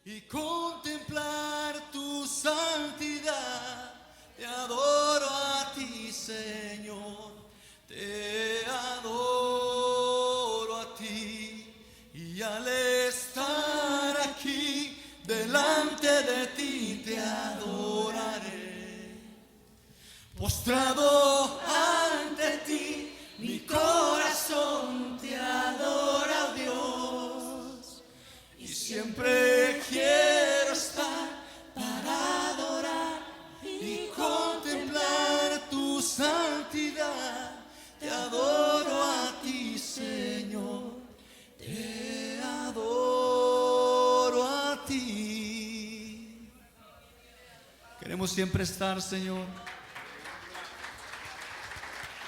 y contemplar tu santidad. Te adoro a ti, Señor, te adoro a ti, y al estar aquí delante de ti te adoraré. Postrado ante ti, mi corazón te adora, oh Dios, y siempre quiero estar para adorar y contemplar tu santidad. Te adoro a ti, Señor, te adoro a ti. Queremos siempre estar, Señor,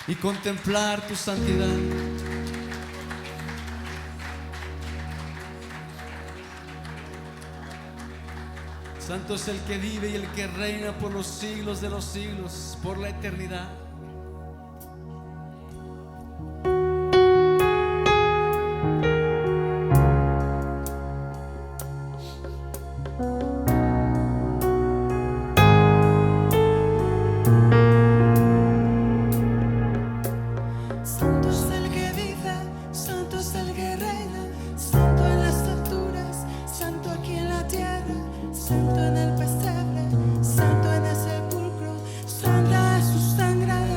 y contemplar tu santidad. Santo es el que vive y el que reina por los siglos de los siglos, por la eternidad. Santo es el que vive, santo es el que reina, santo en las alturas, santo aquí en la tierra, santo en el pesebre, santo en el sepulcro, santa es su sangre.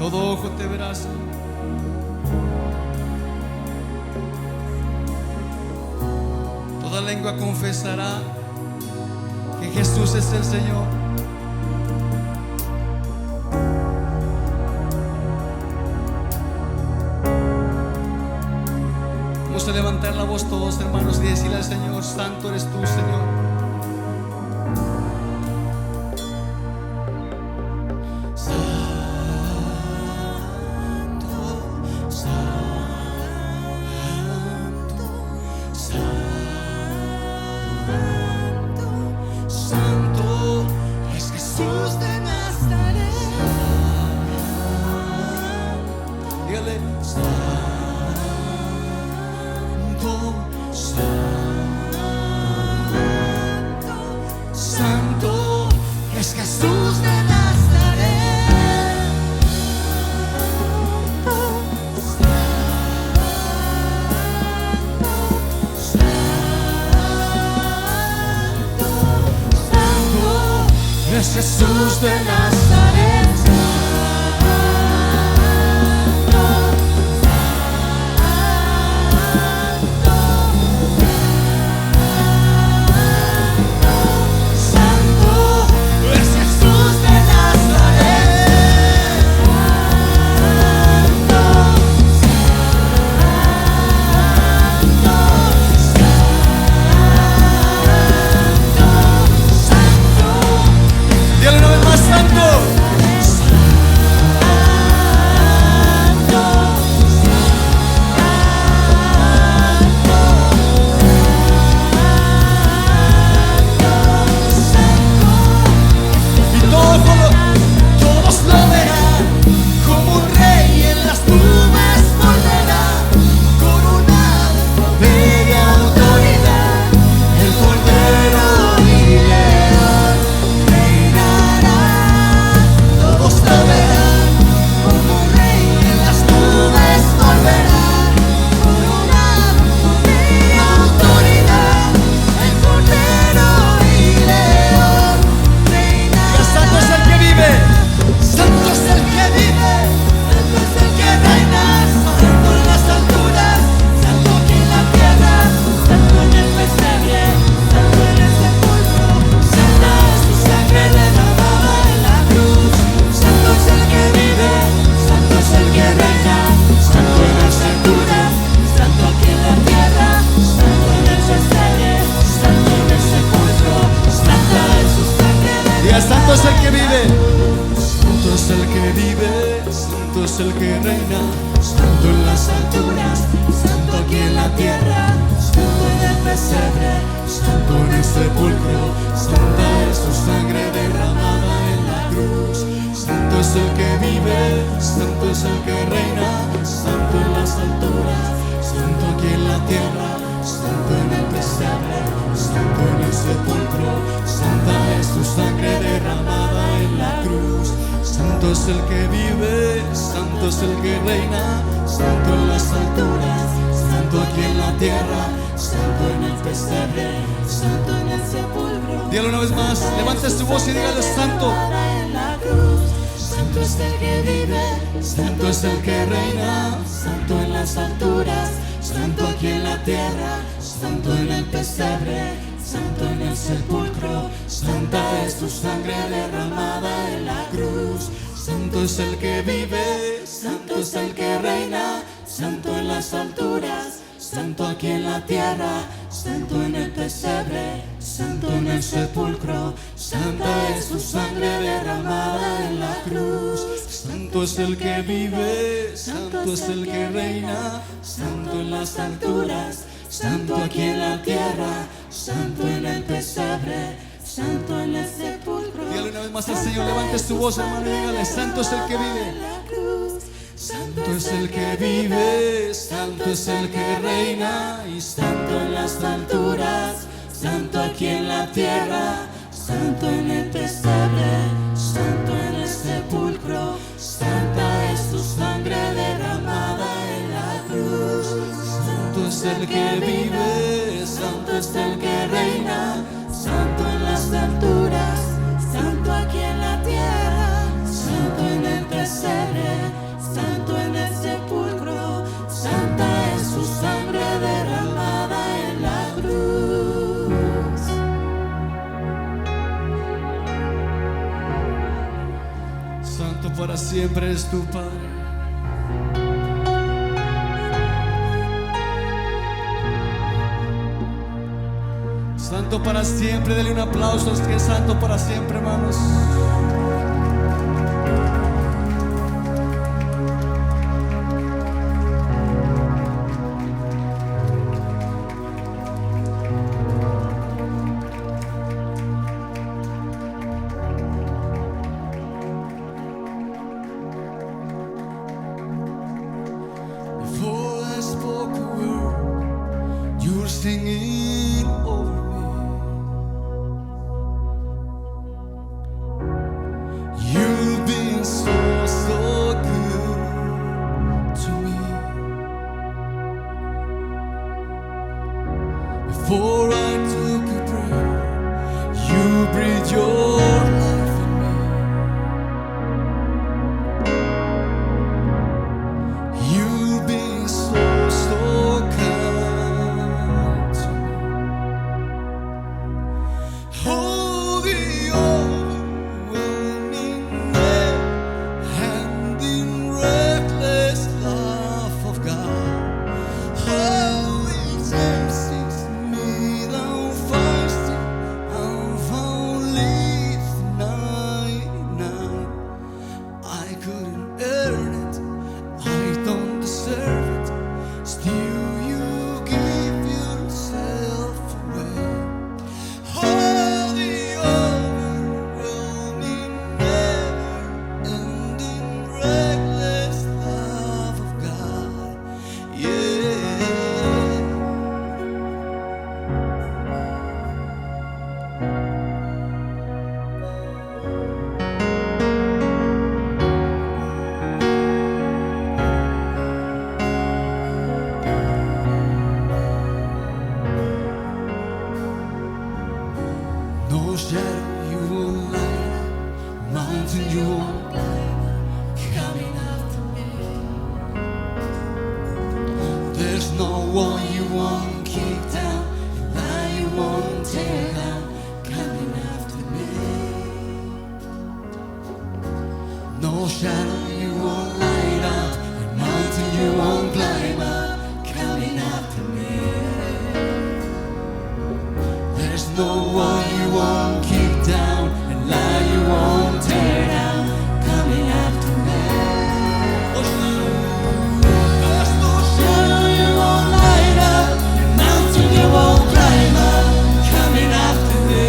Todo ojo te verá, Señor. Toda lengua confesará que Jesús es el Señor. Vamos a levantar la voz todos, hermanos, y decirle al Señor: santo eres tú, Señor. Santo es Jesús de Nazaret. Santo es Jesús de Nazaret. Santo es el que vive, santo es el que vive, santo es el que reina, santo en las alturas, santo aquí en la tierra, santo en el pesebre, santo en el sepulcro, santa es su sangre derramada en la cruz. Santo es el que vive, santo es el que reina, santo en las alturas, santo aquí en la tierra, santo en el pesebre, santo en el sepulcro, santa es su sangre derramada en la cruz. Santo es el que vive, santo es el que reina, santo en las alturas, santo aquí en la tierra, santo en el pesebre, santo en el sepulcro. Dígalo una vez más, levante su voz y dígale: santo. Santo es el que vive, santo es el que reina, santo en las alturas, santo aquí en la tierra, santo en el pesebre, santo en el sepulcro, santa es tu sangre derramada en la cruz. Santo es el que vive, santo es el que reina, santo en las alturas, santo aquí en la tierra, santo en el pesebre, santo en el sepulcro, santa es tu sangre derramada en la cruz. Santo es el que vive, santo es el que reina, santo en las alturas, santo aquí en la tierra, santo en el pesebre, santo en el sepulcro. Dígale una vez más al Señor, levante su voz, hermano, y dígale: santo es el que vive, santo es el que vive, santo es el que reina, y santo en las alturas, santo aquí en la tierra, santo en el pesebre, santo en el sepulcro, santa es tu sangre derramada en la cruz. Santo es el que vive, santo es el que reina, santo en las alturas, santo aquí en la tierra, santo en el pesebre, santo en el sepulcro, santa es su sangre derramada en la cruz. Santo para siempre es tu Padre. Santo para siempre, dele un aplauso al que es santo para siempre, hermanos. Before I spoke a word, you were singing over me. You've been so, so good to me. Before I took a breath, you breathed your life in me. You've been so, so kind to me. Oh, the overwhelming, never-ending, reckless love of God. Oh, it chases me down fast, I'm found leaves 99. I couldn't earn it, I don't deserve it. Still, you give yourself away. Oh, the overwhelming, never-ending, reckless love of God. Yeah. No shadow you won't light, mountain you won't climb, coming after me. There's no one you won't kick down, lie you won't tear down, coming after me. No shadow you won't light up, and mountain you won't climb up, coming after me. There's no one you won't kick down, and lie you won't tear down, coming after me. There's no shadow you won't light up, and mountain you won't climb up, coming after me.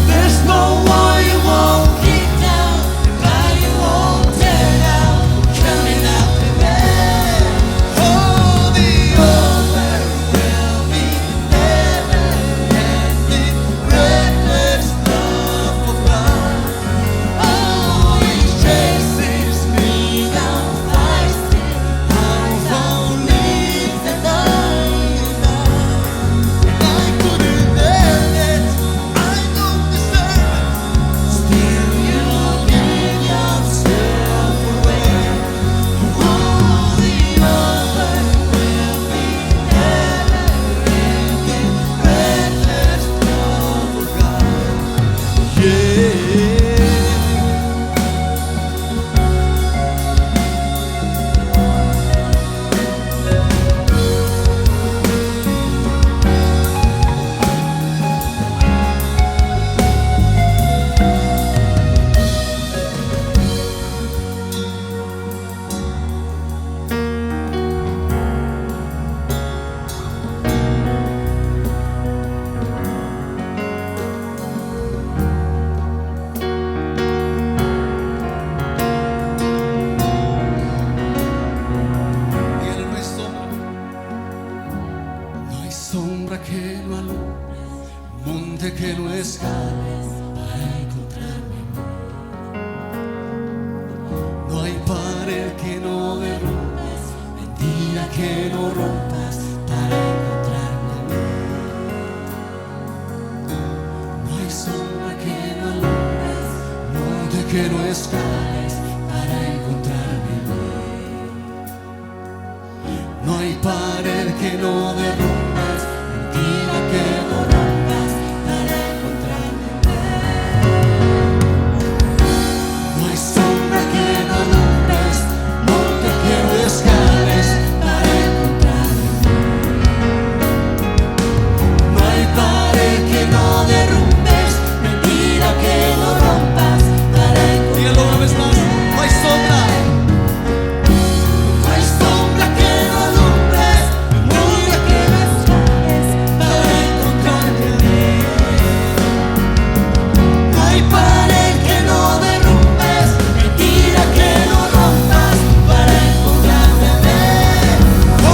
There's no one you won't kick down, and lie you won't tear down, coming after me. Oh, the overwhelming, never-ending, reckless love of God. Oh, it chases me down fast, I'm found leaves that I couldn't earn it, I don't deserve it. Still, you give yourself away. Oh, the overwhelming, never-ending, reckless love of God. Yeah. Y él no hay sombra que no alumbre, monte que no escales para encontrarme. No hay pared que no derrumbes, mentira que no rompas para encontrarme. No hay sombra que no alumbres, monte que no escales No hay pared que no derrumbes, mentira que no rompas para encontrarme. No hay sombra que no alumbres, monte que no escales para encontrarme. No hay pared que no derrumbes, mentira que no rompas para encontrarme. Dígalo una vez más, no hay sombra. No hay sombra que no alumbres, mentira que no escales para encontrarme. No hay pared que no derrumbes, mentira que no rompas para encontrarme. Oh,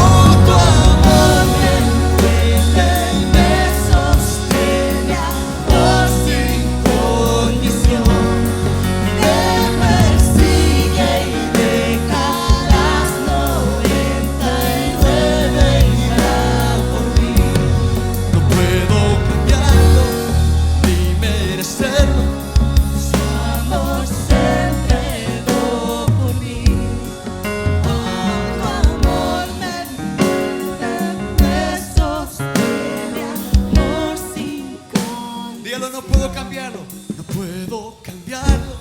tu amor me envuelve y me sostiene, amor sin condición. Me persigue y deja las 99 y va por mí. No puedo cambiarlo ni merecerlo. Su amor se entregó por mí. Oh, tu amor me envuelve, me sostiene, amor sin condición. Dígalo, no puedo cambiarlo. No puedo cambiarlo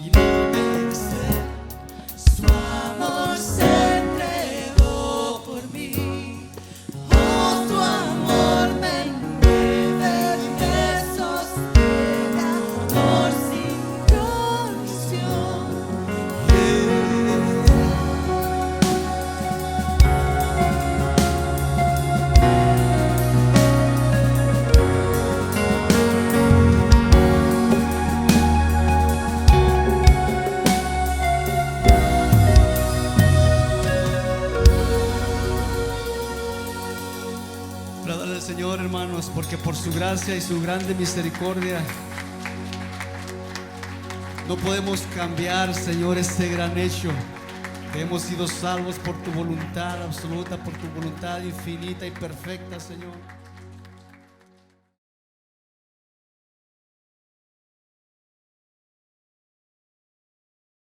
y ni merecerlo. Su amor se entregó por mí. Oh, tu amor me envuelve, me sostiene, amor sin condición. Agradable al Señor, hermanos, porque por su gracia y su grande misericordia no podemos cambiar, Señor, este gran hecho, que hemos sido salvos por tu voluntad absoluta, por tu voluntad infinita y perfecta, Señor.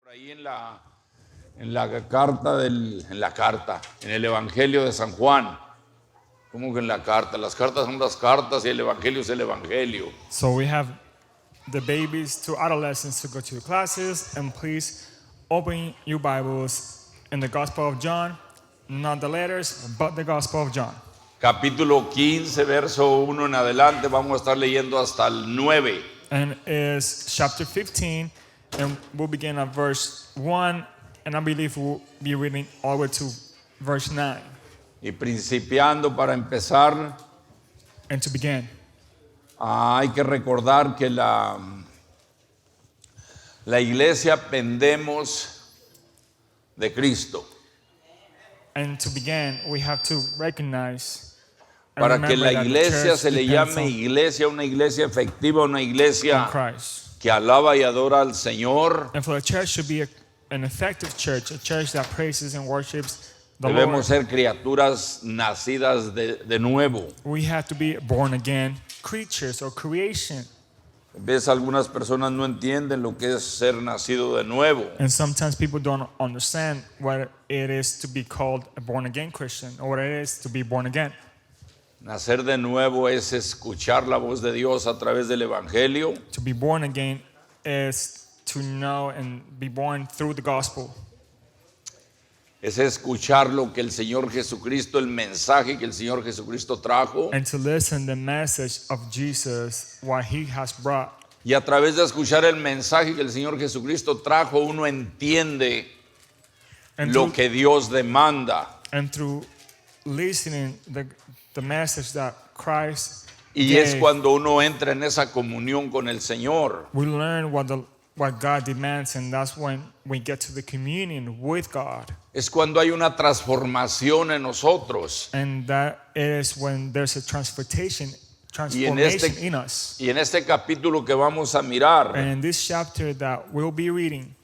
Por ahí en el Evangelio de San Juan. ¿Cómo que en la carta? Las cartas son las cartas y el Evangelio es el Evangelio. So we have the babies to adolescents to go to the classes, and please open your Bibles in the Gospel of John, not the letters, but the Gospel of John. Capítulo 15, verso 1 en adelante, vamos a estar leyendo hasta el 9. And it's chapter 15, and we'll begin at verse 1, and I believe we'll be reading all the way to verse 9. Y principiando para empezar, And to begin, hay que recordar que la iglesia pendemos de Cristo. we have to recognize and Para que remember la that the iglesia church se le depends llame on iglesia, una iglesia efectiva, una iglesia on Christ. que alaba y adora al Señor, And for the church to be an effective church, a church that praises and worships the debemos Lord, ser criaturas nacidas de nuevo. we have to be born again creatures or creation. Ves, algunas personas no entienden lo que es ser nacido de nuevo. And sometimes people don't understand what it is to be called a born again Christian or what it is to be born again. Nacer de nuevo es escuchar la voz de Dios a través del Evangelio, To be born again is to know and be born through the gospel. es escuchar lo que el Señor Jesucristo, el mensaje que el Señor Jesucristo trajo, And to listen the message of Jesus, what he has brought. y a través de escuchar el mensaje que el Señor Jesucristo trajo, uno entiende And lo through, que Dios demanda. and through listening the message that Christ Y es gave, cuando uno entra en esa comunión con el Señor. we learn what God demands, and that's when we get to the communion with God. Es cuando hay una transformación en nosotros. And that is when there's a transformation in us. Y en este capítulo que vamos a mirar, And in this chapter that we'll be reading,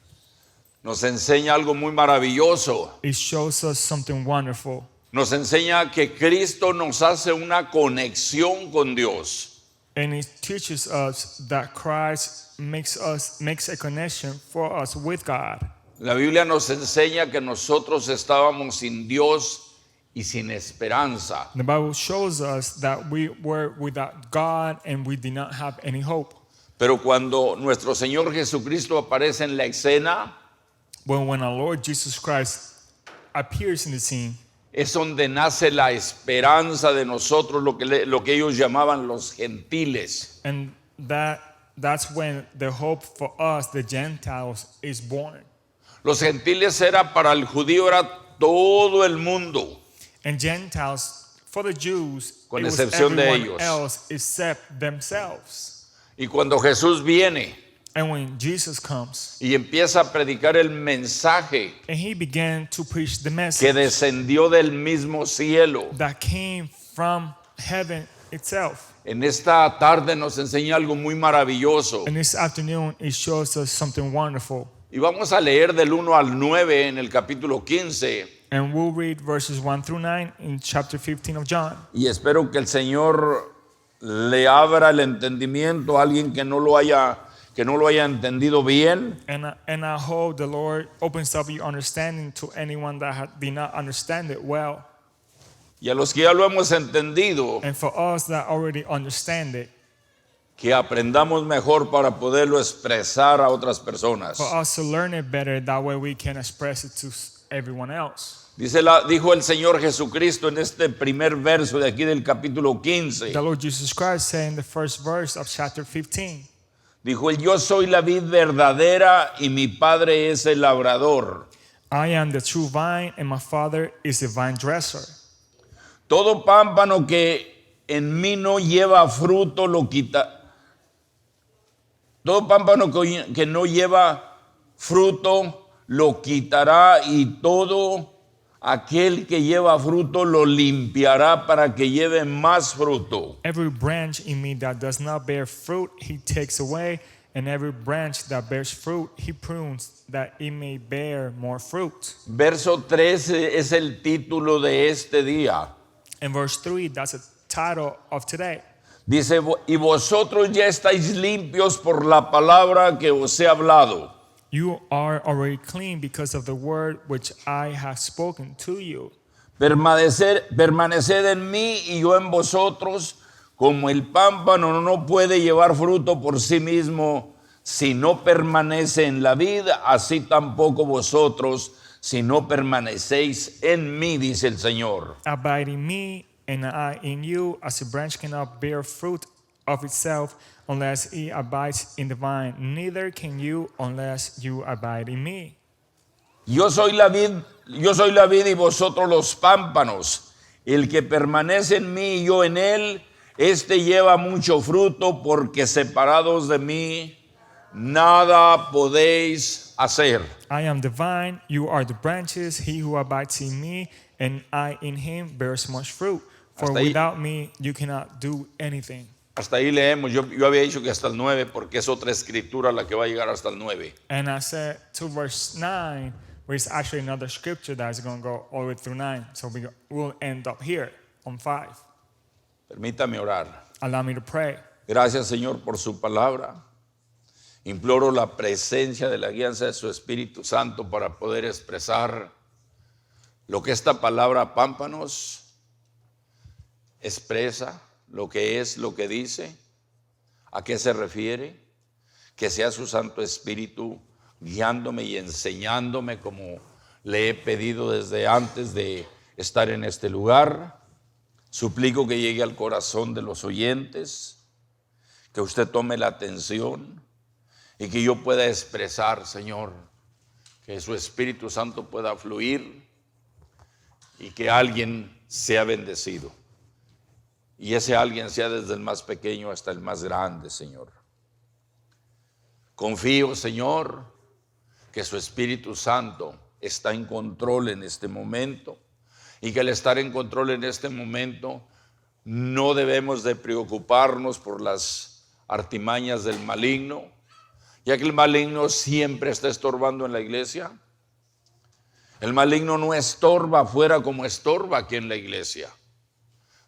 nos enseña algo muy maravilloso. it shows us something wonderful. Nos enseña que Cristo nos hace una conexión con Dios. And it teaches us that Christ makes a connection for us with God. La Biblia nos enseña que nosotros estábamos sin Dios y sin esperanza. The Bible shows us that we were without God and we did not have any hope. Pero cuando nuestro Señor Jesucristo aparece en la escena, But when our Lord Jesus Christ appears in the scene, es donde nace la esperanza de nosotros, lo que ellos llamaban los gentiles. and that's when the hope for us, the Gentiles, is born. Los gentiles era para el judío era todo el mundo, And Gentiles, for the Jews, Con it was excepción de everyone ellos. else except themselves. y cuando Jesús viene And when Jesus comes, y empieza a predicar el mensaje and he began to preach the que message descendió del mismo cielo, that came from heaven itself. en esta tarde nos enseña algo muy maravilloso. And this afternoon, it shows us something wonderful. Y vamos a leer del 1 al 9 en el capítulo 15. And we'll read verses 1 through 9 in chapter 15 of John. Y espero que el Señor le abra el entendimiento a alguien que no lo haya entendido bien. And I hope the Lord opens up your understanding to anyone that did not understand it well. Y a los que ya lo hemos entendido, And for us that already understand it, que aprendamos mejor para poderlo expresar a otras personas. for us to learn it better, that way we can express it to everyone else. Dijo el Señor Jesucristo en este primer verso de aquí del capítulo 15. The Lord Jesus Christ said in the first verse of chapter 15, Dijo él, yo soy la vid verdadera y mi Padre es el labrador. I am the true vine and my Father is the vine dresser. Todo pámpano que en mí no lleva fruto lo quita. Todo pámpano que no lleva fruto lo quitará y todo aquel que lleva fruto lo limpiará para que lleve más fruto. Every branch in me that does not bear fruit, he takes away, and every branch that bears fruit, he prunes, that it may bear more fruit. Verso 13 es el título de este día. And verse 3, that's the title of today. Dice, y vosotros ya estáis limpios por la palabra que os he hablado. You are already clean because of the word which I have spoken to you. Permaneced en mí y yo en vosotros, como el pámpano no puede llevar fruto por sí mismo si no permanece en la vid, así tampoco vosotros si no permanecéis en mí, dice el Señor. Abide in me, and I in you, as a branch cannot bear fruit of itself unless it abides in the vine. Neither can you unless you abide in me. Yo soy la vid y vosotros los pámpanos. El que permanece en mí y yo en él, este lleva mucho fruto, porque separados de mí nada podéis hacer. I am the vine, you are the branches. He who abides in me and I in him bears much fruit. For Hasta ahí. without me you cannot do anything. Hasta ahí leemos. Yo había dicho que hasta el 9, porque es otra escritura la que va a llegar hasta el 9. And I said to verse 9, where it's actually another scripture that is going to go all the way through 9. So we'll end up here on 5. Permítame orar. Allow me to pray. Gracias, Señor, por su palabra. Imploro la presencia de la guianza de su Espíritu Santo para poder expresar lo que esta palabra pámpanos expresa, lo que es, lo que dice, a qué se refiere. Que sea su Santo Espíritu guiándome y enseñándome como le he pedido desde antes de estar en este lugar. Suplico que llegue al corazón de los oyentes, que usted tome la atención y que yo pueda expresar, Señor, que su Espíritu Santo pueda fluir y que alguien sea bendecido. Y ese alguien sea desde el más pequeño hasta el más grande, Señor. Confío, Señor, que su Espíritu Santo está en control en este momento y que al estar en control en este momento no debemos de preocuparnos por las artimañas del maligno, ya que el maligno siempre está estorbando en la iglesia. El maligno no estorba afuera como estorba aquí en la iglesia.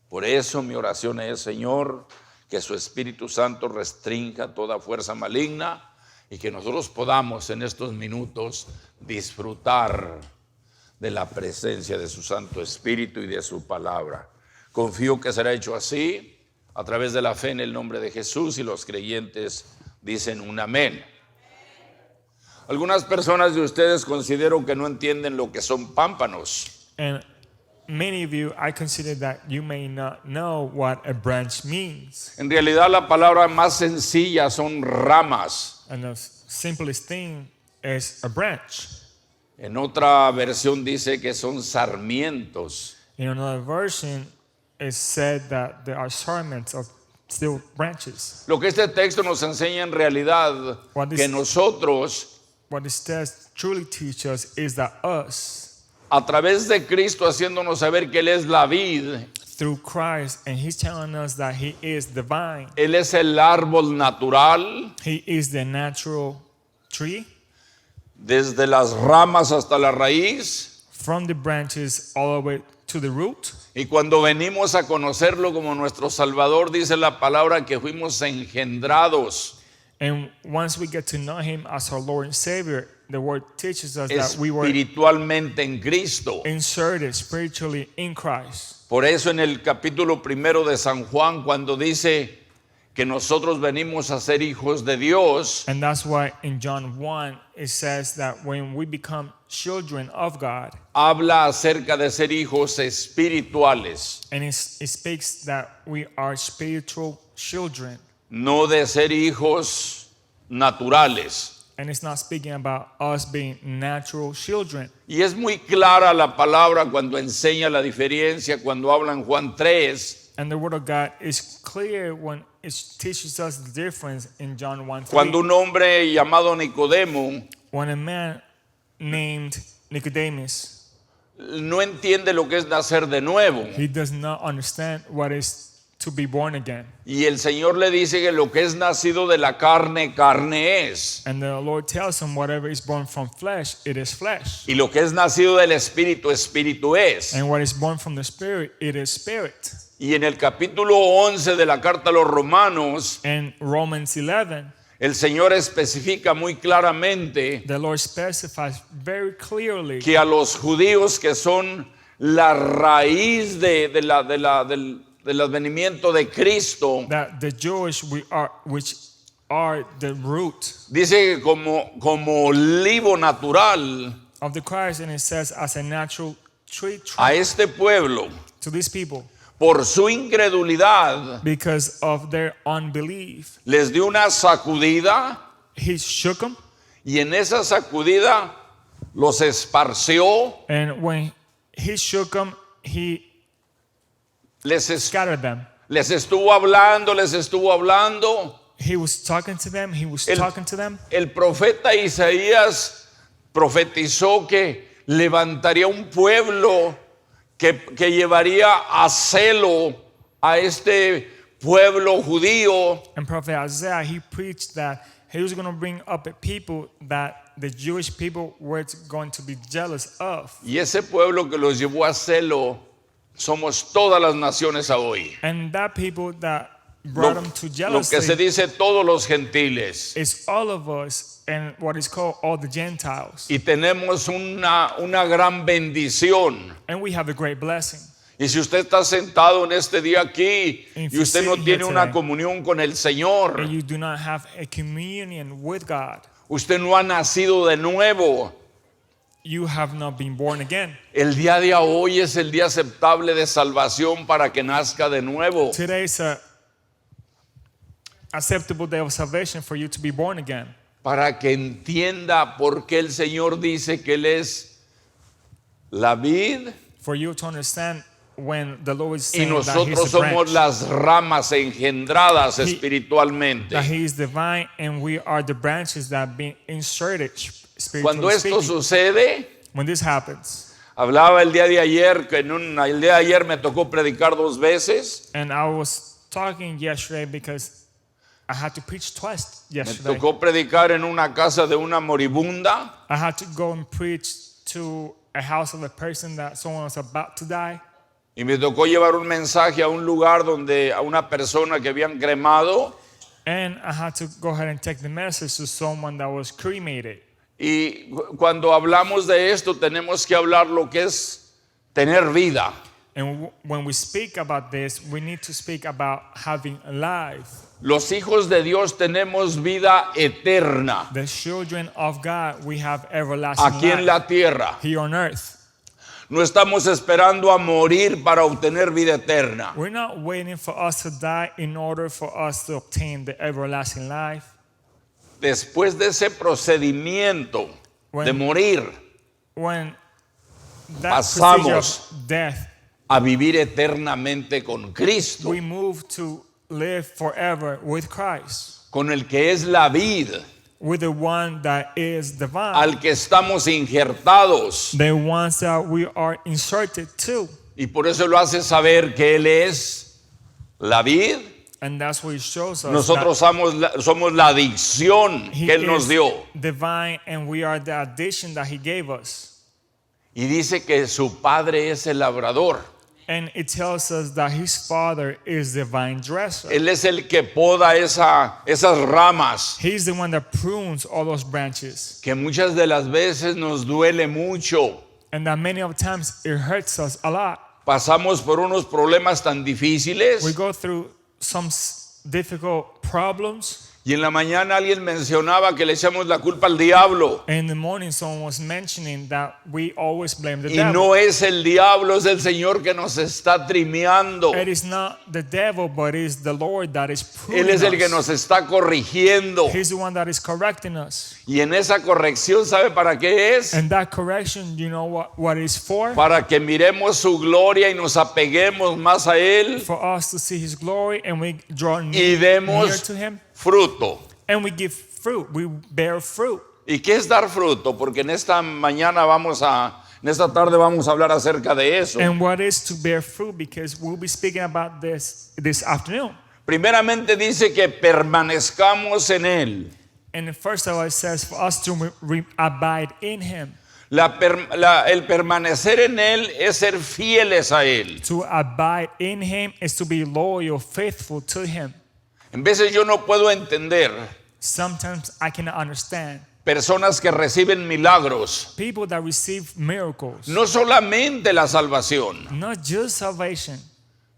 Por eso mi oración es, Señor, que su Espíritu Santo restrinja toda fuerza maligna y que nosotros podamos en estos minutos disfrutar de la presencia de su Santo Espíritu y de su palabra. Confío que será hecho así a través de la fe en el nombre de Jesús, y los creyentes dicen un amén. Algunas personas de ustedes considero que no entienden lo que son pámpanos. And many of you, I consider that you may not know what a branch means. En realidad la palabra más sencilla son ramas. And the simplest thing is a branch. En otra versión dice que son sarmientos. In another version, it said that there are sarmients of still branches. Lo que este texto nos enseña en realidad, What is- que nosotros What this text truly teaches us is that us, a través de Cristo, haciéndonos saber que Él es la vid, through Christ, and He's telling us that He is the vine, Él es el árbol natural, He is the natural tree, desde las ramas hasta la raíz. from the branches all the way to the root. Y cuando venimos a conocerlo como nuestro Salvador, dice la palabra que fuimos engendrados, And once we get to know Him as our Lord and Savior, the Word teaches us that we were espiritualmente en Cristo. inserted spiritually in Christ. Por eso en el capítulo 1 de San Juan, cuando dice que nosotros venimos a ser hijos de Dios, And that's why in John 1, it says that when we become children of God, habla acerca de ser hijos espirituales, and it speaks that we are spiritual children. no de ser hijos naturales. And it's not speaking about us being natural children. Y es muy clara la palabra cuando enseña la diferencia, cuando habla en Juan 3, And the Word of God is clear when it teaches us the difference in John 1:3. cuando un hombre llamado Nicodemo When a man named Nicodemus, no entiende lo que es nacer de nuevo. he does not understand what is to be born again. Y el Señor le dice que lo que es nacido de la carne, carne es. And the Lord tells him whatever is born from flesh, it is flesh. Y lo que es nacido del Espíritu, Espíritu es. And what is born from the Spirit, it is spirit. Y en el capítulo 11 de la carta a los Romanos, In Romans 11, el Señor especifica muy claramente the Lord specifies very clearly que a los judíos, que son la raíz del advenimiento de Cristo, that the Jewish which are the root dice que como olivo natural, of the Christ, and it says as a natural tree a este pueblo, to these people, por su incredulidad, because of their unbelief, les dio una sacudida, He shook them, y en esa sacudida los esparció, and when He shook them, He scattered them. les estuvo hablando, He was talking to them. He was El- talking to them. El profeta Isaías profetizó que levantaría un pueblo que llevaría a celo a este pueblo judío, And Prophet Isaiah, he preached that he was going to bring up a people that the Jewish people were going to be jealous of. y ese pueblo que los llevó a celo somos todas las naciones a hoy. And that people that brought them to Lo que se jealousy dice todos los gentiles. is all of us and what is called all the Gentiles. Y tenemos una gran bendición. And we have a great blessing. Y si usted está sentado en este día aquí If y you usted sit no here tiene una today comunión con el Señor, And you do not have a communion with God, usted no ha nacido de nuevo. you have not been born again. El día de hoy es el día aceptable de salvación para que nazca de nuevo. Today is a acceptable day of salvation for you to be born again. Para que entienda por qué el Señor dice que Él es la vid For you to understand when the Lord is y saying that nosotros He's the somos branch, las ramas engendradas He- espiritualmente. that He is the vine, and we are the branches that have been inserted Cuando spiritually esto speaking. sucede, When this happens, hablaba el día de ayer, que el día de ayer me tocó predicar 2 veces. and I was talking yesterday because I had to preach twice Me yesterday. tocó predicar en una casa de una moribunda. I had to go and preach to a house of a person that someone was about to die. Y me tocó llevar un mensaje a un lugar donde a una persona que habían cremado. And I had to go ahead and take the message to someone that was cremated. Y cuando hablamos de esto, tenemos que hablar lo que es tener vida. And when we speak about this, we need to speak about having life. Los hijos de Dios tenemos vida eterna The children of God, we have everlasting aquí en life la tierra. here on earth. No estamos esperando a morir para obtener vida eterna. We're not waiting for us to die in order for us to obtain the everlasting life. Después de ese procedimiento de morir, When that pasamos procedure of death, a vivir eternamente con Cristo, we move to live forever with Christ, con el que es la vid, with the one that is divine, al que estamos injertados. the ones that we are inserted to. Y por eso lo hace saber que Él es la vid. And that's what he shows us. Nosotros somos la adicción He que Él nos is dio. divine, and we are the addition that he gave us. Y dice que su padre es el labrador. And it tells us that his father is the vine dresser. Él es el que poda esas ramas He's the one that prunes all those branches. que muchas de las veces nos duele mucho. And that many of times it hurts us a lot. Pasamos por unos problemas tan difíciles We go through some difficult problems. y en la mañana alguien mencionaba que le echamos la culpa al diablo. And in the morning, someone was mentioning that we always blame the Y devil. no es el diablo, es el Señor que nos está trimeando. It is not the devil, but it is the Lord that is pruning Él es el que us. nos está corrigiendo. He's the one that is correcting us. Y en esa corrección, ¿sabe para qué es? And that correction, you know what it is for? Para que miremos su gloria y nos apeguemos más a Él For us to see his glory and we draw y near demos to him. fruto. And we give fruit. We bear fruit. ¿Y qué es dar fruto? Porque en esta tarde vamos a hablar acerca de eso. And what is to bear fruit? Because we'll be speaking about this afternoon. Primeramente dice que permanezcamos en Él. And first of all, it says for us to abide in him. El permanecer en Él es ser fieles a Él. To abide in him is to be loyal, faithful to him. En veces yo no puedo entender Sometimes I cannot understand personas que reciben milagros. people that receive miracles, No solamente la salvación, not just salvation,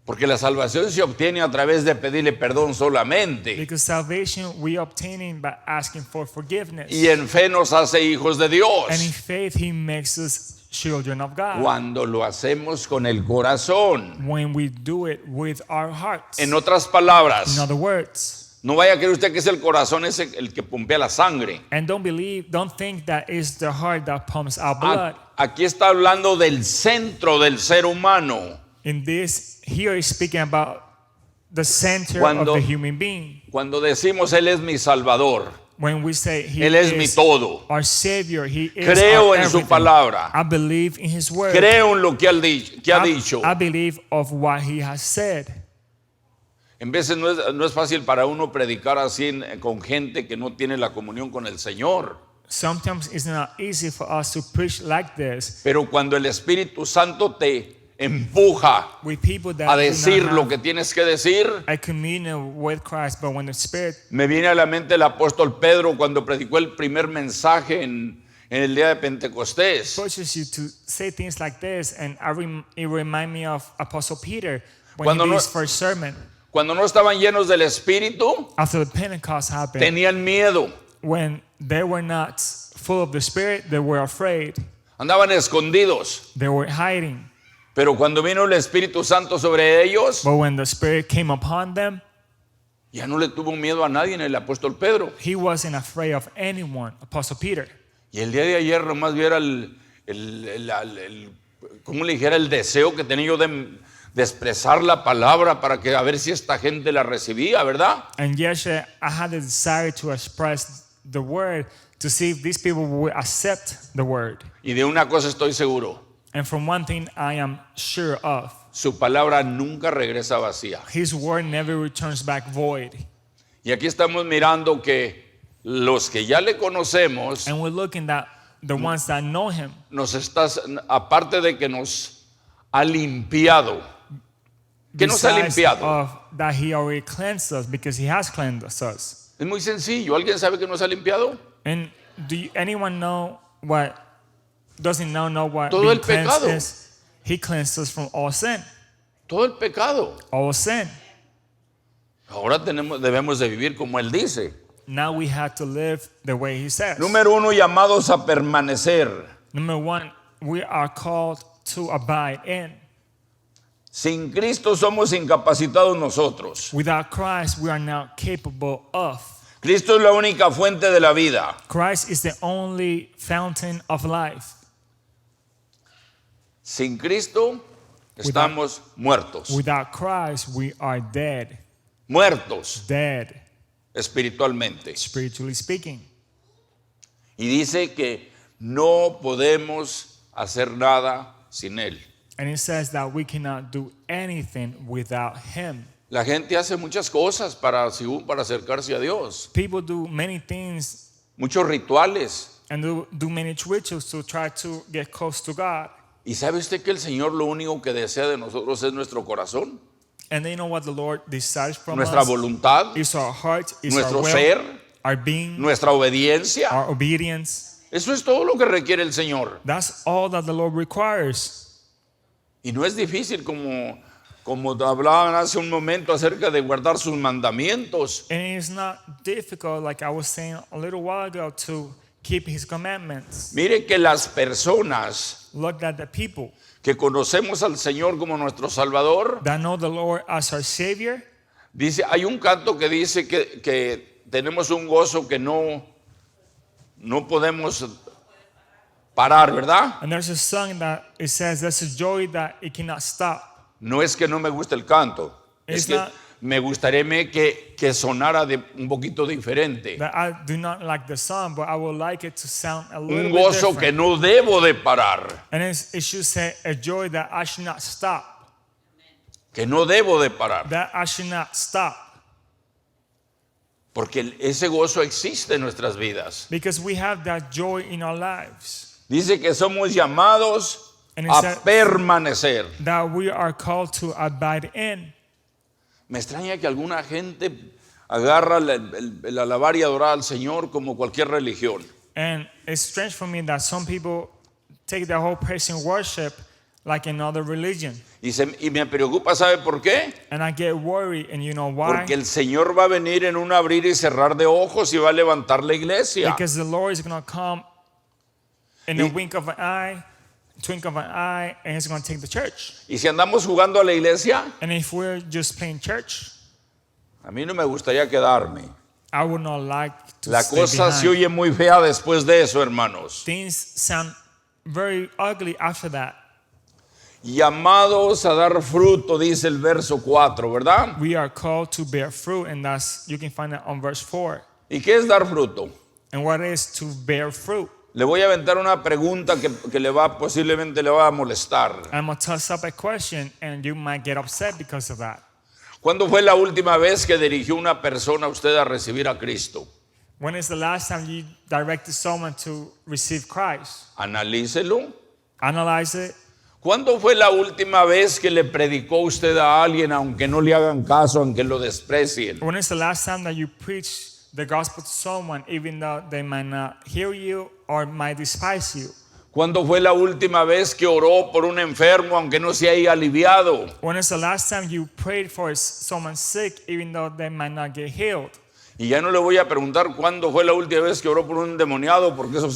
porque la salvación se obtiene a través de pedirle perdón solamente. because salvation we obtaining by asking for forgiveness. Y en fe nos hace hijos de And in Dios. faith, he makes us children of God. Cuando lo hacemos con el corazón. When we do it with our hearts. En otras In palabras, other words, no vaya a creer usted que es el corazón ese el que pompea la sangre. and don't think that it's the heart that pumps our blood. Aquí está hablando del centro del ser humano. In this, here is speaking about the center Cuando- of the human being. Cuando decimos Él es mi Salvador, When we say he Él es mi is todo. our Savior, he is Creo our en su everything. palabra. I believe in his word. Creo en lo que ha dicho. I believe of what he has said. En veces no es fácil para uno predicar así con gente que no tiene la comunión con el Señor. Sometimes it's not easy for us to preach like this Pero cuando el Espíritu Santo te empuja with people that a do decir not lo have que tienes que decir, a communion with Christ, but when the Spirit me viene a la mente el apóstol Pedro cuando predicó el primer mensaje en el día de Pentecostés. pushes you to say things like this, and it reminds me of Apostle Peter when Cuando he did no- his first sermon Cuando no estaban llenos del Espíritu, after the Pentecost happened. tenían miedo, When they were not full of the Spirit, they were afraid. andaban escondidos. They were hiding. Pero cuando vino el Espíritu Santo sobre ellos, But when the Spirit came upon them, ya no le tuvo miedo a nadie en el apóstol Pedro. he wasn't afraid of anyone, Apostle Peter. Y el día de ayer nomás viera ¿cómo le dijera? El deseo que tenía yo de expresar la palabra para que a ver si esta gente la recibía, ¿verdad? And yesterday, I had the desire to express the word to see if these people would accept the word. Y de una cosa estoy seguro, And from one thing I am sure of, su palabra nunca regresa vacía. his word never returns back void. Y aquí estamos mirando que los que ya le conocemos, And we're looking at the ones that know him, aparte de que nos ha limpiado, ¿qué nos ha besides limpiado? of that he already cleansed us because he has cleansed us. Es muy sencillo, ¿alguien sabe que nos ha limpiado? And anyone know what, doesn't know what Todo being el cleansed pecado. is? He cleansed us from all sin. Todo el pecado. All sin. Ahora debemos de vivir como Él dice. Now we have to live the way he says. Número 1, llamados a permanecer. Number 1, we are called to abide in. Sin Cristo somos incapacitados nosotros. Without Christ, we are not capable of. Cristo es la única fuente de la vida. Christ is the only fountain of life. Sin Cristo estamos muertos. Without Christ, we are dead. Muertos Dead, espiritualmente. spiritually speaking. Y dice que no podemos hacer nada sin Él. And it says that we cannot do anything without him. La gente hace muchas cosas para acercarse a Dios. People do many things Muchos rituales. and do many rituals to try to get close to God. ¿Y sabe usted que el Señor lo único que desea de nosotros es nuestro corazón? And then you know what the Lord desires from Nuestra us? voluntad, Is our heart, is nuestro our will, ser, our being, nuestra obediencia. our obedience. Eso es todo lo que requiere el Señor. That's all that the Lord requires. Y no es difícil como hablaban hace un momento acerca de guardar sus mandamientos. And it's not difficult, like I was saying a little while ago, to keep his commandments. Mire que las personas Look at the people que conocemos al Señor como nuestro Salvador, that know the Lord as our Savior. dice, hay un canto que dice que tenemos un gozo que no podemos parar, ¿verdad? And there's a song that it says there's a joy that it cannot stop. No es que no me guste el canto, es It's que not- me gustaría que sonara un poquito diferente. That I do not like the song, but I would like it to sound a little Un bit gozo different. que no debo de parar, And it should say a joy that I should not stop. que no debo de parar, That I should not stop. porque ese gozo existe en nuestras vidas. Because we have that joy in our lives. Dice que somos llamados And it a said- permanecer. That we are called to abide in. Me extraña que alguna gente agarra el alabar y adorar al Señor como cualquier religión. And it's strange for me that some people take the whole praise and worship like another religion. Y me preocupa, ¿sabe por qué? And I get worried, and you know why? Porque el Señor va a venir en un abrir y cerrar de ojos y va a levantar la iglesia. Because the Lord is going to come in a wink of an eye, twinkle of an eye, and he's going to take the church. Y si andamos jugando a la iglesia, And if we're just playing church, a mí no me gustaría quedarme. I would not like to La stay cosa se behind. oye muy fea después de eso, hermanos. Things sound very ugly after that. Llamados a dar fruto, dice el verso 4, ¿verdad? We are called to bear fruit, and that's you can find that on verse 4. ¿Y qué es dar fruto? And what is to bear fruit? Le voy a aventar una pregunta que posiblemente le va a molestar. I'm going to toss up a question, and you might get upset because of that. ¿Cuándo fue la última vez que dirigió una persona a usted a recibir a Cristo? When is the last time you directed someone to receive Christ? Analícelo. Analyze it. ¿Cuándo fue la última vez que le predicó usted a alguien aunque no le hagan caso, aunque lo desprecien? When is the last time that you preached the gospel to someone, even though they might not hear you or might despise you? ¿Cuándo fue la última vez que oró por un enfermo aunque no se haya aliviado? When is the last time you prayed for someone sick, even though they might not get healed? Y ya no le voy a preguntar cuándo fue la última vez que oró por un endemoniado, porque esos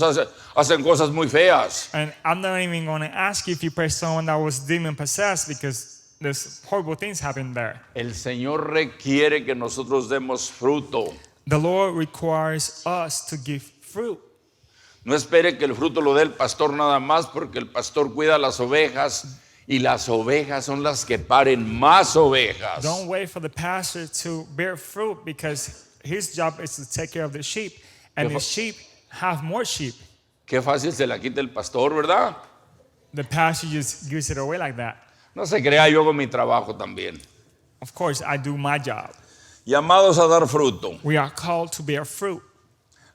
hacen cosas muy feas. And I'm not even going to ask you if you prayed someone that was demon possessed, because there's horrible things happen there. El Señor requiere que nosotros demos fruto. The Lord requires us to give fruit. No espere que el fruto lo dé el pastor nada más, porque el pastor cuida las ovejas y las ovejas son las que paren más ovejas. Don't wait for the pastor to bear fruit, because his job is to take care of the sheep, and the sheep have more sheep. Qué fácil se la quita el pastor, ¿verdad? The pastor just gives it away like that. No se crea, yo hago mi trabajo también. Of course, I do my job. Llamados a dar fruto, We are called to bear fruit.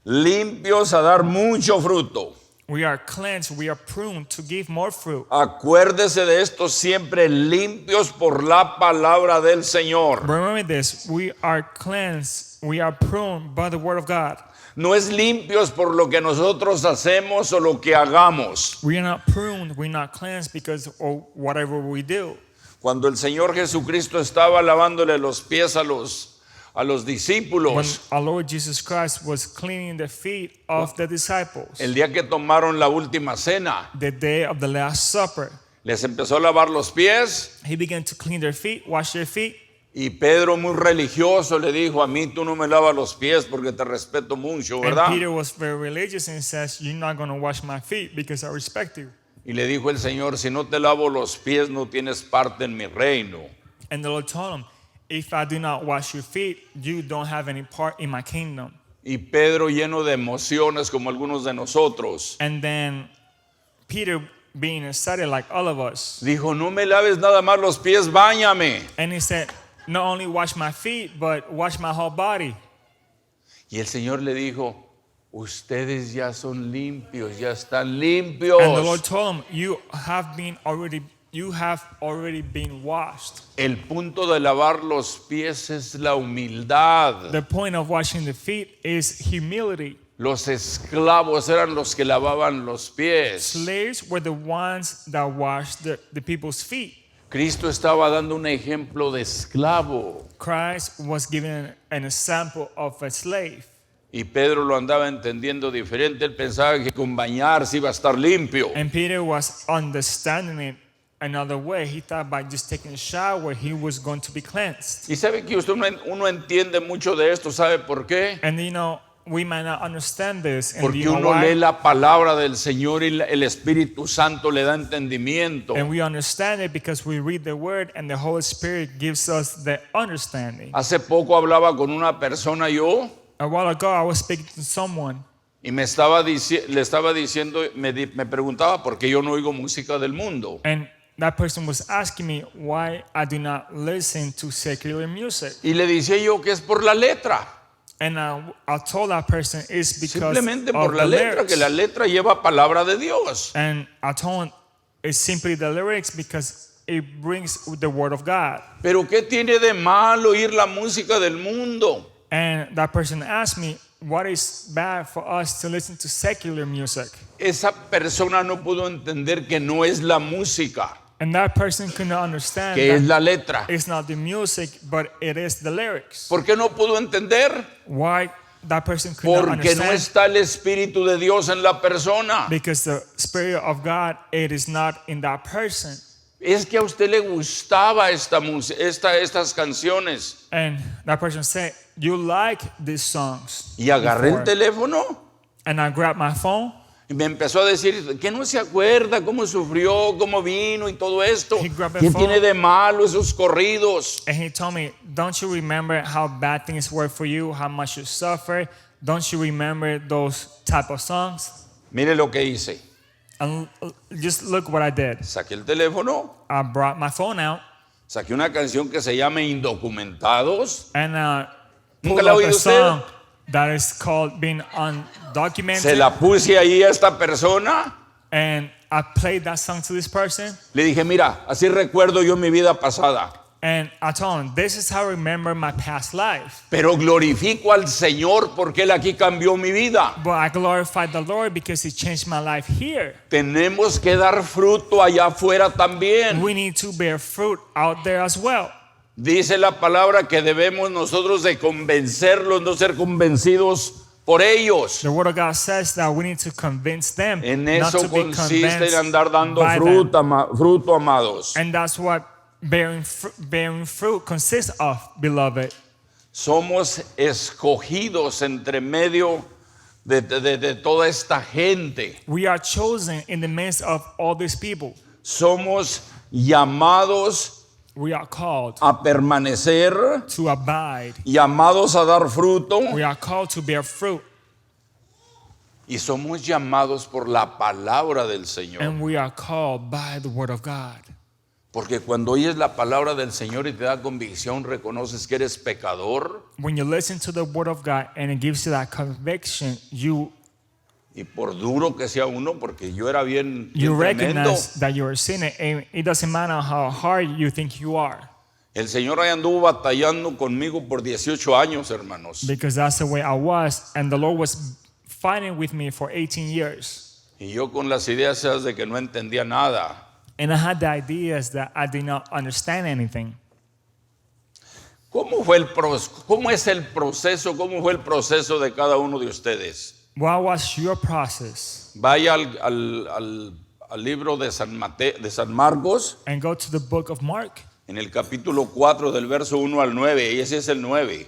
limpios a dar mucho fruto. We are cleansed, we are pruned to give more fruit. Acuérdese de esto siempre, limpios por la palabra del Señor. Remember this, we are cleansed, we are pruned by the word of God. No es limpios por lo que nosotros hacemos o lo que hagamos. We are not pruned, we're not cleansed because of whatever we do. Cuando el Señor Jesucristo estaba lavándole los pies a los When discípulos, our Lord Jesus Christ was cleaning the feet of the disciples, el día que tomaron la última cena, the day of the Last Supper, les empezó a lavar los pies he began to clean their feet, wash their feet. y Pedro, muy religioso, le dijo: a mí tú no me lavas los pies porque te respeto mucho, And ¿verdad? Peter was very religious and says, you're not going to wash my feet because I respect you. Y le dijo el Señor: si no te lavo los pies no tienes parte en mi reino. And the Lord told him, if I do not wash your feet, you don't have any part in my kingdom. Y Pedro, lleno de emociones como algunos de nosotros, And then Peter, being excited like all of us, dijo: no me laves nada más los pies, báñame. and he said, not only wash my feet, but wash my whole body. Y el Señor le dijo: ustedes ya son limpios, ya están And the Lord limpios. told him, you have already been washed. El punto de lavar los pies es la humildad. The point of washing the feet is humility. Los esclavos eran los que lavaban los pies. Slaves were the ones that washed the people's feet. Cristo estaba dando un ejemplo de esclavo Christ was giving an example of a slave. y Pedro lo andaba entendiendo diferente. Él pensaba que con bañarse iba a estar limpio. And Peter was understanding it another way. He thought by just taking a shower, he was going to be cleansed. Y sabe que uno entiende mucho de esto. ¿Sabe por qué? And we might not understand this. And Porque uno lee la palabra del Señor y el Espíritu Santo le da entendimiento. And we understand it because we read the word and the Holy Spirit gives us the understanding. Hace poco hablaba con una persona yo A while ago, I was speaking to someone, y le estaba diciendo, me preguntaba por qué yo no oigo música del mundo. and that person was asking me why I do not listen to secular music. Y le decía yo que es por la letra. And I told that person it's because Simplemente of por la the letra, lyrics. que la letra lleva palabra de Dios. And I told him it's simply the lyrics because it brings the word of God. Pero ¿qué tiene de malo oír la música del mundo? And that person asked me, what is bad for us to listen to secular music? Esa persona no pudo entender que no es la música, And that person could not understand que es that la letra. it's not the music, but it is the lyrics. ¿Por qué no pudo entender? Why that person could not Porque no understand? está el Espíritu de Dios en la persona. Because the Spirit of God, it is not in that person. Es que a usted le gustaba estas canciones. And that person said, you like these songs. Y agarré before. el teléfono And I grabbed my phone. y me empezó a decir que no se acuerda cómo sufrió, cómo vino y todo esto. He grabbed the ¿Qué phone. tiene de malo esos corridos? And he told me, don't you remember how bad things were for you, how much you suffered? Don't you remember those type of songs? Mire lo que hice. And just look what I did. Saqué el teléfono, I brought my phone out saqué una canción que se llama Indocumentados. and ¿Nunca pulled la ha up oído a usted? song that is called Being Undocumented. Se la puse ahí a esta persona. And I played that song to this person. Le dije: mira, así recuerdo yo mi vida pasada. And I told him, this is how I remember my past life. Pero glorifico al Señor porque Él aquí cambió mi vida. But I glorified the Lord because He changed my life here. Tenemos que dar fruto allá afuera también. We need to bear fruit out there as well. Dice la palabra que debemos nosotros de convencerlos, no ser convencidos por ellos. The Word of God says that we need to convince them, En not eso to be consiste en convinced andar dando by them. fruto, amados. And that's what bearing fruit consists of, beloved. Somos escogidos entre medio de toda esta gente. We are chosen in the midst of all these people. Somos llamados We are called a permanecer, to abide. llamados a dar fruto We are called to bear fruit. y somos llamados por la palabra del Señor. And we are called by the Word of God. Porque cuando oyes la palabra del Señor y te da convicción, reconoces que eres pecador When you listen to the Word of God and it gives you that conviction, you Y por duro que sea uno, porque yo era bien You tremendo, recognize that you're a sinner, and it doesn't matter how hard you think you are, el Señor ahí anduvo batallando conmigo por 18 años, hermanos. because that's the way I was, and the Lord was fighting with me for 18 years. Y yo con las ideas esas de que no entendía nada. And I had the ideas that I did not understand anything. ¿Cómo es el proceso? ¿Cómo fue el proceso de cada uno de ustedes? What was your process? Vaya al libro de San Marcos, And go to the book of Mark, en el capítulo 4 del verso 1 al 9, y ese es el 9.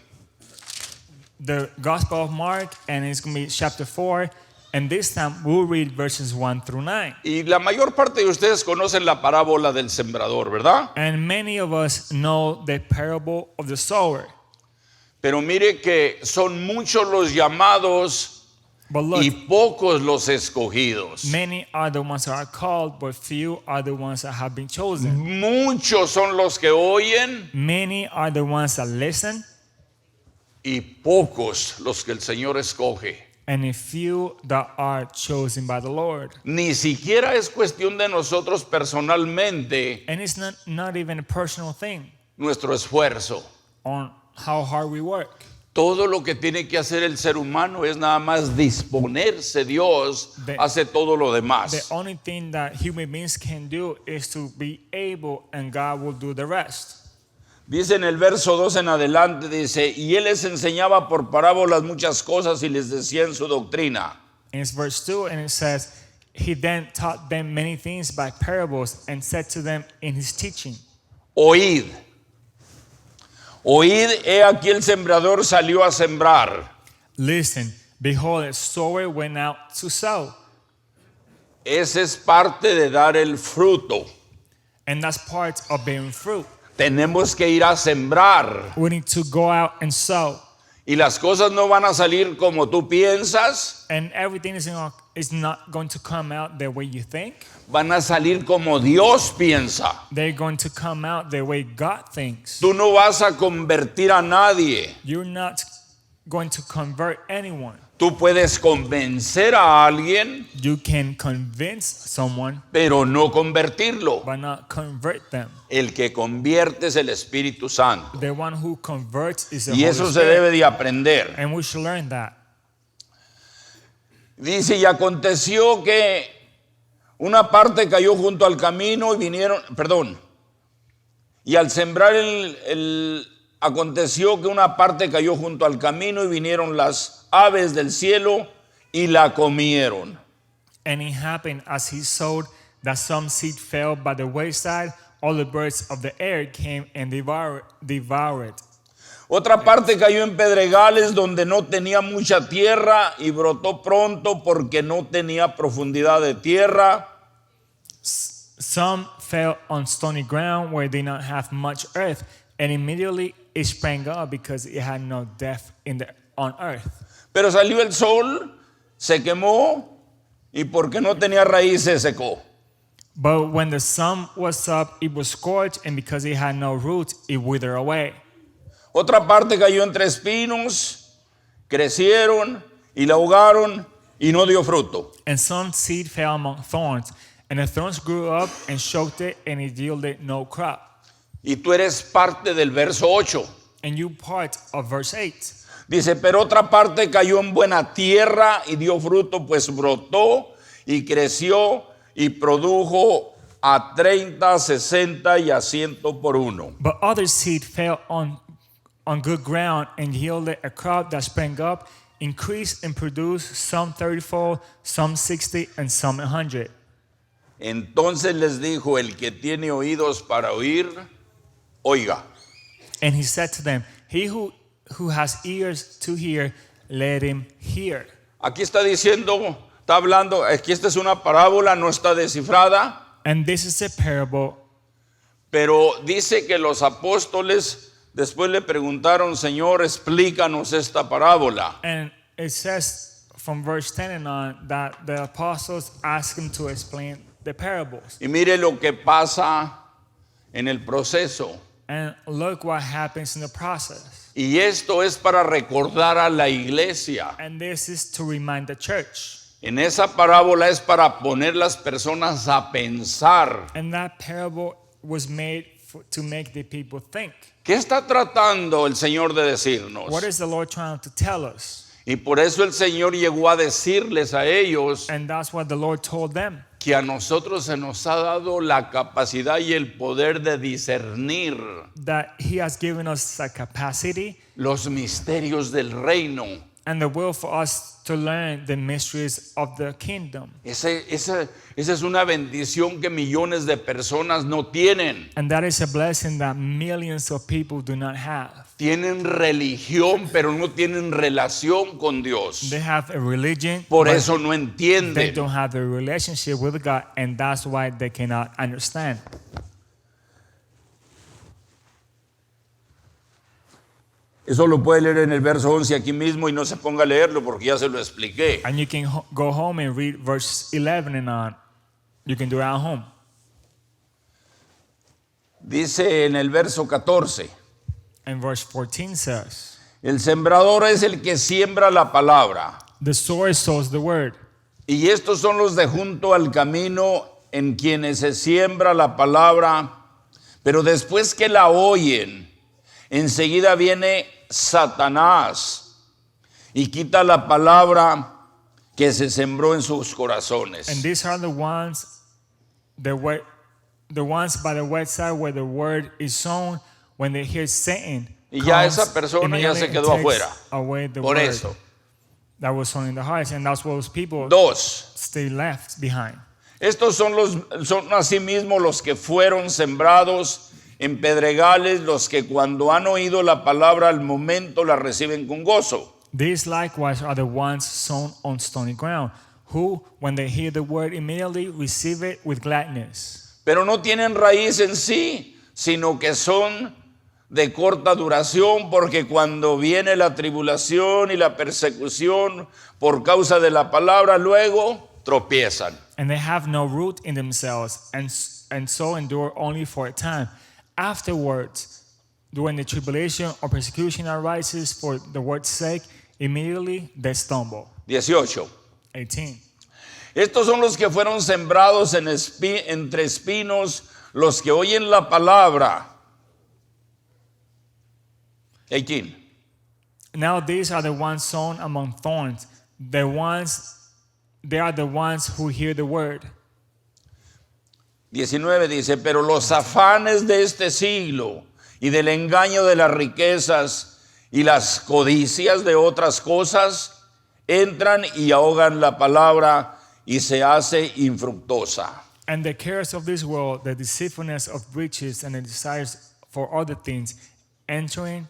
the Gospel of Mark, and it's going to be chapter 4. And this time we'll read verses 1 through 9. Y la mayor parte de ustedes conocen la parábola del sembrador, ¿verdad? And many of us know the parable of the sower. Pero mire que son muchos los llamados But look, y pocos los escogidos. many are the ones that are called, but few are the ones that have been chosen. Muchos son los que oyen Many are the ones that listen, y pocos los que el Señor escoge. and a few that are chosen by the Lord. Ni siquiera es cuestión de nosotros personalmente And it's not even a personal thing nuestro esfuerzo. on how hard we work. Todo lo que tiene que hacer el ser humano es nada más disponerse. Dios hace todo lo The demás. only thing that human beings can do is to be able, and God will do the rest. Dice en el verso 2 en adelante, dice, y él les enseñaba por parábolas muchas cosas y les decía en su doctrina. And it's verse 2, and it says, he then taught them many things by parables and said to them in his teaching, Oíd, he aquí el sembrador salió a sembrar. listen, behold, a sower went out to sow. Esa es parte de dar el fruto. And that's part of bearing fruit. Tenemos que ir a sembrar. We need to go out and sow. Y las cosas no van a salir como tú piensas, And everything is not going to come out the way you think. van a salir como Dios piensa. They're going to come out the way God thinks. Tú no vas a convertir a nadie. You're not going to convert anyone. Tú puedes convencer a alguien, You can convince someone, pero no convertirlo. but not convert them. El que convierte es el Espíritu Santo. The one who converts is the Y Holy eso se Spirit. debe de aprender. And we should learn that. Dice, y aconteció que una parte cayó junto al camino y vinieron, y al sembrar aconteció que una parte cayó junto al camino y vinieron las aves del cielo y la comieron. And it happened as he sowed that some seed fell by the wayside, all the birds of the air came and devoured. Otra parte cayó en pedregales donde no tenía mucha tierra y brotó pronto porque no tenía profundidad de tierra. Some fell on stony ground where they did not have much earth, and immediately it sprang up because it had no depth on earth. Pero salió el sol, se quemó y porque no tenía raíz se secó. But when the sun was up, it was scorched, and because it had no root, it withered away. Otra parte cayó entre espinos, crecieron y la ahogaron y no dio fruto. And some seed fell among thorns, and the thorns grew up and choked it, and it yielded no crop. Y tú eres parte del verso 8. And you part of verse 8. Dice, pero otra parte cayó en buena tierra y dio fruto, pues brotó y creció y produjo a 30, 60 y a 100 por uno. But other seed fell on good ground and yielded a crop that sprang up, increased and produced some 30-fold, some 60, and some 100. Entonces les dijo, el que tiene oídos para oír, oiga. And he said to them, he who has ears to hear, let him hear. Aquí está diciendo, está hablando, aquí esta es una parábola, no está descifrada, And this is a parable. pero dice que los apóstoles después le preguntaron, Señor, explícanos esta parábola. And it says from verse 10 and on that the apostles asked him to explain the parables. Y mire lo que pasa en el proceso. And look what happens in the process. Y esto es para recordar a la iglesia And this is to remind the church En esa parábola es para poner las personas a pensar. And that parable was made to make the people think. ¿Qué está tratando el Señor de decirnos? What is the Lord trying to tell us? Y por eso el Señor llegó a decirles a ellos And that's what the Lord told them. que a nosotros se nos ha dado la capacidad y el poder de discernir That He has given us a capacity los misterios del reino. and the will for us to learn the mysteries of the kingdom. Esa es una bendición que millones de personas no tienen. And that is a blessing that millions of people do not have. Tienen religión, pero no tienen relación con Dios. They have a religion, Por but eso no they entienden. don't have a relationship with God, and that's why they cannot understand. Eso lo puede leer en el verso 11 aquí mismo y no se ponga a leerlo porque ya se lo expliqué. And you can go home and read verse 11 and on. You can do it at home. Dice en el verso 14, And verse 14 says, el sembrador es el que siembra la palabra. the sower sows the word. Y estos son los de junto al camino en quienes se siembra la palabra, pero después que la oyen, enseguida viene Satanás y quita la palabra que se sembró en sus corazones. And these are the ones, the ones by the wayside where the word is sown. When they hear Satan, Y ya comes, esa persona ya se immediately quedó takes afuera. away the Por word eso. that was sown in the hearts, and that's what those people Dos, stay left behind. estos son asimismo los que fueron sembrados en pedregales, los que cuando han oído la palabra al momento la reciben con gozo. These likewise are the ones sown on stony ground, who, when they hear the word, immediately receive it with gladness. Pero no tienen raíz en sí, sino que son de corta duración, porque cuando viene la tribulación y la persecución por causa de la palabra, luego tropiezan. And they have no root in themselves, and so endure only for a time. Afterwards, when the tribulation or persecution arises for the word's sake, immediately they stumble. 18. 18. Estos son los que fueron sembrados entre espinos, los que oyen la palabra. 18. Now these are the ones sown among thorns. They are the ones who hear the word. 19 dice, pero los afanes de este siglo y del engaño de las riquezas y las codicias de otras cosas entran y ahogan la palabra y se hace infructuosa. And the cares of this world, the deceitfulness of riches, and the desires for other things, entering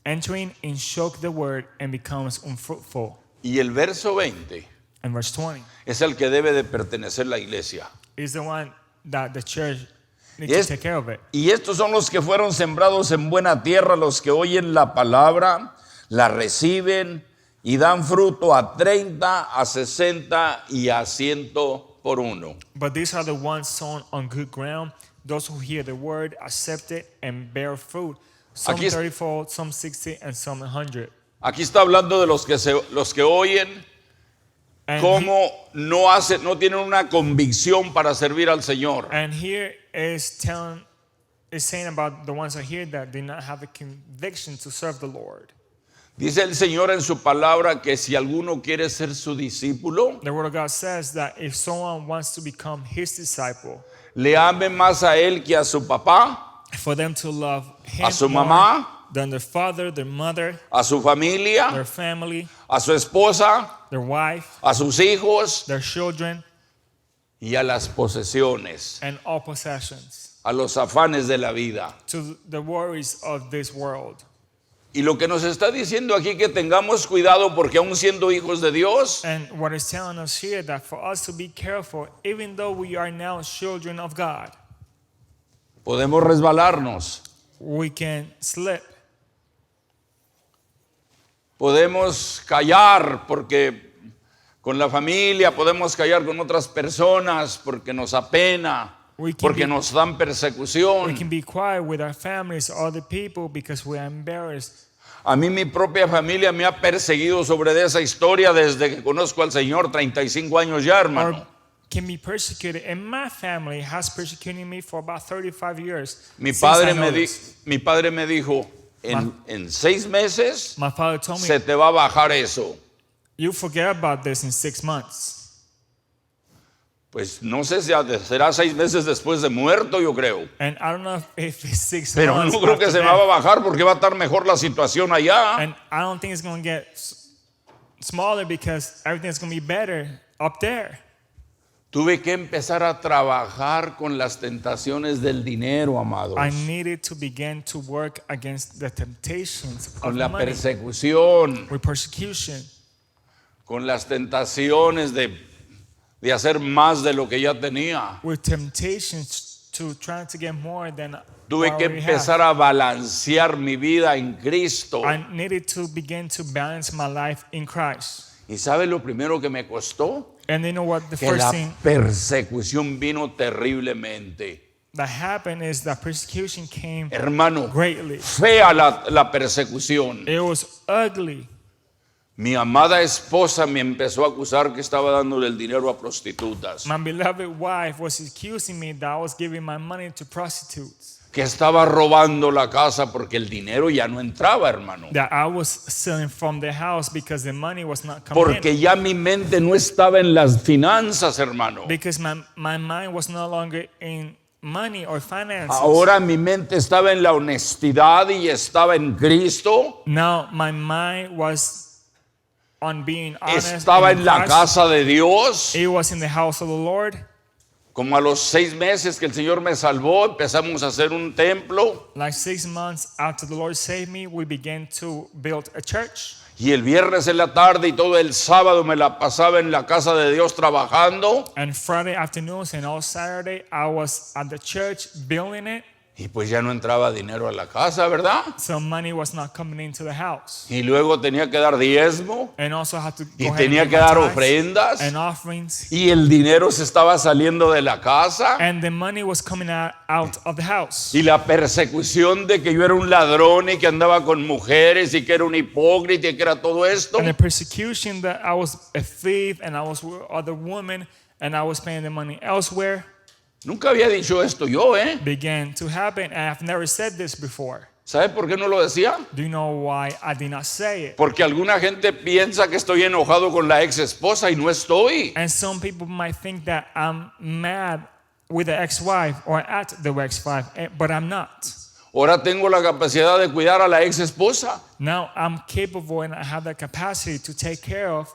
and choke the word and becomes unfruitful. Y el verso 20 And verse 20 es el que debe de pertenecer la iglesia. is the one that the church needs Yes. to take care of it. Y estos son los que fueron sembrados en buena tierra, los que oyen la palabra, la reciben y dan fruto a 30, a 60 y a 100 por uno. But these are the ones sown on good ground, those who hear the word, accept it, and bear fruit. Some Aquí es- 30-fold, some 60, and some 100. Aquí está hablando de los que oyen, And, cómo no tienen una convicción para servir al Señor. and here is saying about the ones that hear that did not have a conviction to serve the Lord. Dice el Señor en su palabra que si alguno quiere ser su discípulo, The word of God says that if someone wants to become his disciple, le ame más a él que a su papá, for them to love him a su more mamá, than their father, their mother, a su familia, their family, a su esposa, their wife, a sus hijos their children, y a las posesiones, and all possessions, a los afanes de la vida. to the worries of this world. Y lo que nos está diciendo aquí que tengamos cuidado porque aún siendo hijos de Dios, And what is telling us here that for us to be careful, even though we are now children of God, podemos resbalarnos, we can slip. podemos callar porque con la familia, podemos callar con otras personas porque nos apena, We can porque be- nos dan We persecución. can be quiet with our families or other people because we are embarrassed A mí mi propia familia me ha perseguido sobre esa historia desde que conozco al Señor, 35 años ya, hermano. Or can be persecuted. And my family has persecuted me for about 35 years. Mi since I padre know me, this. mi padre me dijo, en 6 meses My father told me, se te va a bajar eso. you forget about this in 6 months. Pues no sé si será 6 meses después de muerto, yo creo. And I don't know if it's 6 Pero months no creo que after se me va a that. bajar porque va a estar mejor la situación allá. And I don't think it's going to get smaller because everything's going to be better up there. Tuve que empezar a trabajar con las tentaciones del dinero, amados. I needed to begin to work against the temptations of Con la money, persecución, with persecution, con las tentaciones de hacer más de lo que ya tenía. with temptations to trying to get more than Tuve what I que already empezar have. a balancear mi vida en Cristo. I needed to begin to balance my life in Christ. ¿Y sabe lo primero que me costó? And you know what? The Que first la thing persecución vino terriblemente. that happened is that persecution came Hermano, greatly. fea la persecución. It was ugly. Mi amada esposa me empezó a acusar que estaba dándole el dinero a prostitutas, My beloved wife was accusing me that I was giving my money to prostitutes, que estaba robando la casa porque el dinero ya no entraba, hermano. that I was stealing from the house because the money was not coming Porque in. ya mi mente no estaba en las finanzas, hermano. Because my mind was no longer in money or finances. Ahora mi mente estaba en la honestidad y estaba en Cristo. Now my mind was on being honest. Estaba and en la Christ. casa de Dios. It was in the house of the Lord. Como a los 6 meses que el Señor me salvó, empezamos a hacer un templo. Like 6 months after the Lord saved me, we began to build a church. Y el viernes en la tarde y todo el sábado me la pasaba en la casa de Dios trabajando. And Friday afternoons and all Saturday, I was at the church building it. Y pues ya no entraba dinero a la casa, ¿verdad? So money was not coming into the house. Y luego tenía que dar diezmo. And also had to go Y ahead tenía and que give my dar tithes ofrendas. and offerings. Y el dinero se estaba saliendo de la casa. And the money was coming out of the house. Y la persecución de que yo era un ladrón y que andaba con mujeres y que era un hipócrita y que era todo esto. And the persecution that I was a thief and I was with other women and I was paying the money elsewhere Nunca había dicho esto yo, ¿eh? began to happen. And I've never said this before. ¿Sabe por qué no lo decía? Do you know why I did not say it? Porque alguna gente piensa que estoy enojado con la ex esposa y no estoy. And some people might think that I'm mad with the ex-wife or at the ex-wife, but I'm not. Ahora tengo la capacidad de cuidar a la ex esposa. Now I'm capable and I have the capacity to take care of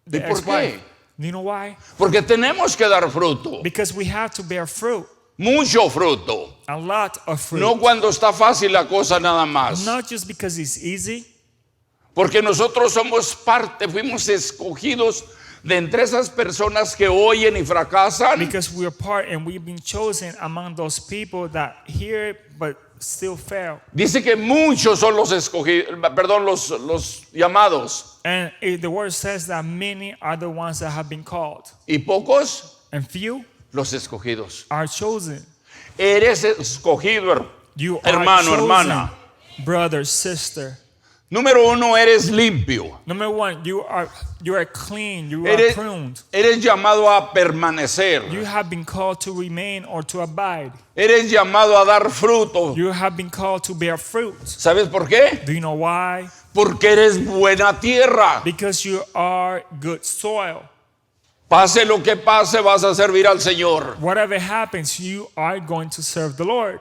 the ¿Y por ex-wife. qué? Do you know why? Porque tenemos que dar fruto. Because we have to bear fruit, Mucho fruto. a lot of fruit. No cuando está fácil la cosa nada más. Not just because it's easy, Porque nosotros somos parte, fuimos escogidos de entre esas personas que oyen y fracasan. because we're part and we've been chosen among those people that hear but still fail. Dice que muchos son los escogidos, perdón, los llamados. And the word says that many are the ones that have been called, Y pocos and few los escogidos. are chosen. Eres escogido, You are hermano, chosen, hermana. brother, sister. Número 1, eres limpio. Number one, you are clean, you are Eres, pruned. eres llamado a permanecer. You have been called to remain or to abide. Eres llamado a dar fruto. You have been called to bear fruit. ¿Sabes por qué? Do you know why? Porque eres buena tierra. Because you are good soil. Pase lo que pase, vas a servir al Señor. Whatever happens, you are going to serve the Lord.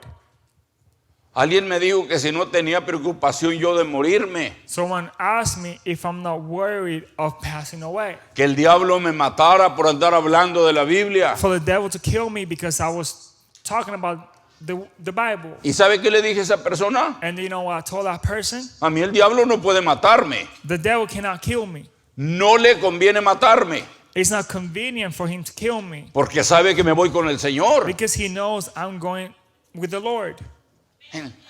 Alguien me dijo que si no tenía preocupación yo de morirme, Someone asked me if I'm not worried of passing away. que el diablo me matara por andar hablando de la Biblia. For the devil to kill me because I was talking about the Bible. ¿Y sabe qué le dije a esa persona? And you know what I told that person? A mí el diablo no puede matarme. The devil cannot kill me. No le conviene matarme, It's not convenient for him to kill me porque sabe que me voy con el Señor. because he knows I'm going with the Lord.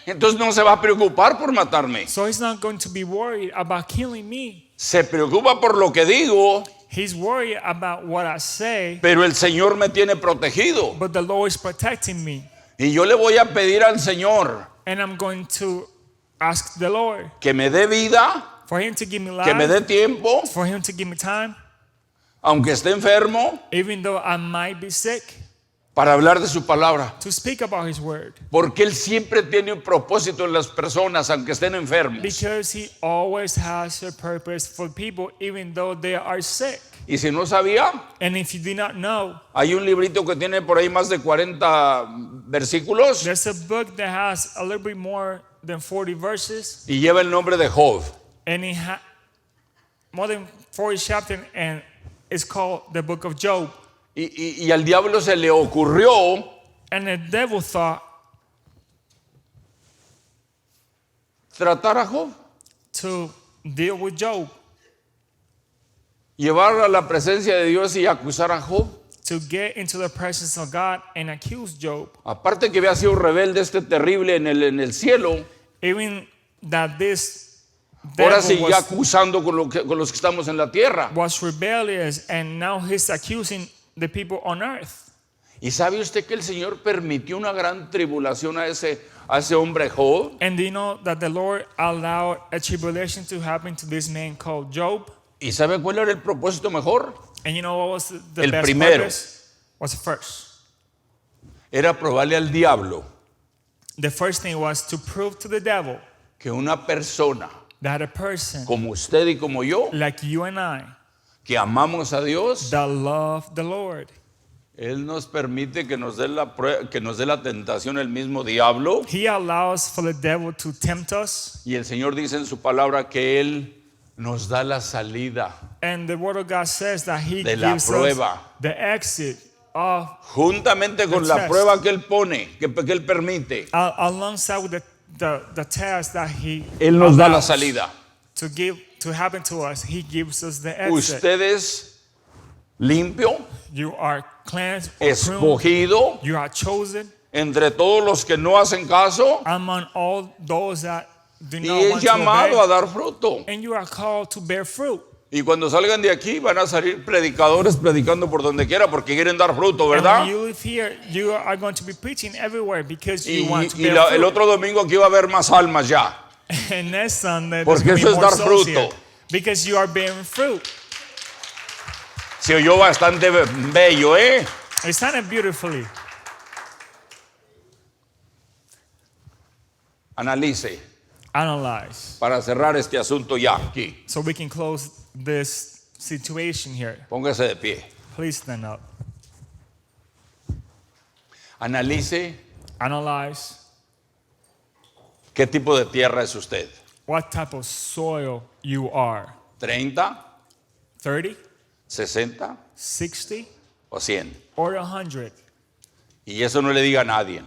Entonces no se va a preocupar por matarme. So he's not going to be worried about killing me. Se preocupa por lo que digo, He's worried about what I say, pero el Señor me tiene protegido. but the Lord is protecting me. Y yo le voy a pedir al Señor And I'm going to ask the Lord que me dé vida, for Him to give me que me life, dé tiempo, for Him to give me time, aunque esté enfermo, even though I might be sick, para hablar de su palabra. to speak about His word. Porque Él siempre tiene un propósito en las personas, aunque estén enfermos. Because He always has a purpose for people, even though they are sick. Y si no sabía, And if you do not know, hay un librito que tiene por ahí más de 40 versículos there's a book that has a little bit more than 40 verses, y lleva el nombre de Job. and it has more than 40 chapters, and it's called the book of Job. Y al diablo se le ocurrió And the devil thought tratar a Job, to deal with Job, llevar a la presencia de Dios y acusar a Job. to get into the presence of God and accuse Job. Aparte que había sido rebelde terrible en el cielo, Even that this ahora devil sigue acusando con los que estamos en la tierra. was rebellious, and now he's accusing the people on earth. ¿Y sabe usted que el Señor permitió una gran tribulación a ese hombre Job? And do you know that the Lord allowed a tribulation to happen to this man called Job? ¿Y sabe cuál era el propósito mejor? And you know what was the El best primero. purpose? Was the first. Era probarle al diablo The first thing was to prove to the devil que una persona that a person como usted y como yo, like you and I que amamos a Dios, that love the Lord, Él nos permite que nos dé la tentación el mismo diablo. He allows for the devil to tempt us. Y el Señor dice en su palabra que Él nos da la salida And the word of God says that He de la gives us prueba. the exit of, Juntamente con The la test. prueba que Él pone, que Él permite. alongside with the test that He Él nos da la allows salida. to happen to us. He gives us the exit. Usted es limpio, You are cleansed or pruned. escogido You are chosen entre todos los que no hacen caso among all those that do y not es want to llamado a obey. dar fruto. And you are called to bear fruit. Y cuando salgan de aquí van a salir predicadores predicando por donde quiera porque quieren dar fruto, And ¿verdad? when you live here, you are going to be preaching everywhere because Y, you want to y bear el fruit. otro domingo aquí va a haber más almas ya. And next Sunday, there's Porque going to eso be es more dar souls fruto. here. Because you are bearing fruit. Se oyó bastante bello, ¿eh? It sounded beautifully. Analice Analyze. para cerrar este asunto ya aquí. So we can close this situation here. Póngase de pie. Please stand up. Analice Analyze. qué tipo de tierra es usted. What type of soil you are. 30, 30, 60 60, o 100. or 100. Y eso no le diga a nadie.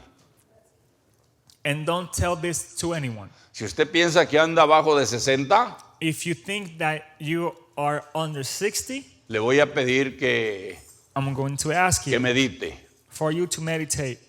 And don't tell this to anyone. Si usted piensa que anda abajo de 60, If you think that you are under 60, le voy a pedir que I'm going to ask you medite. for you to meditate.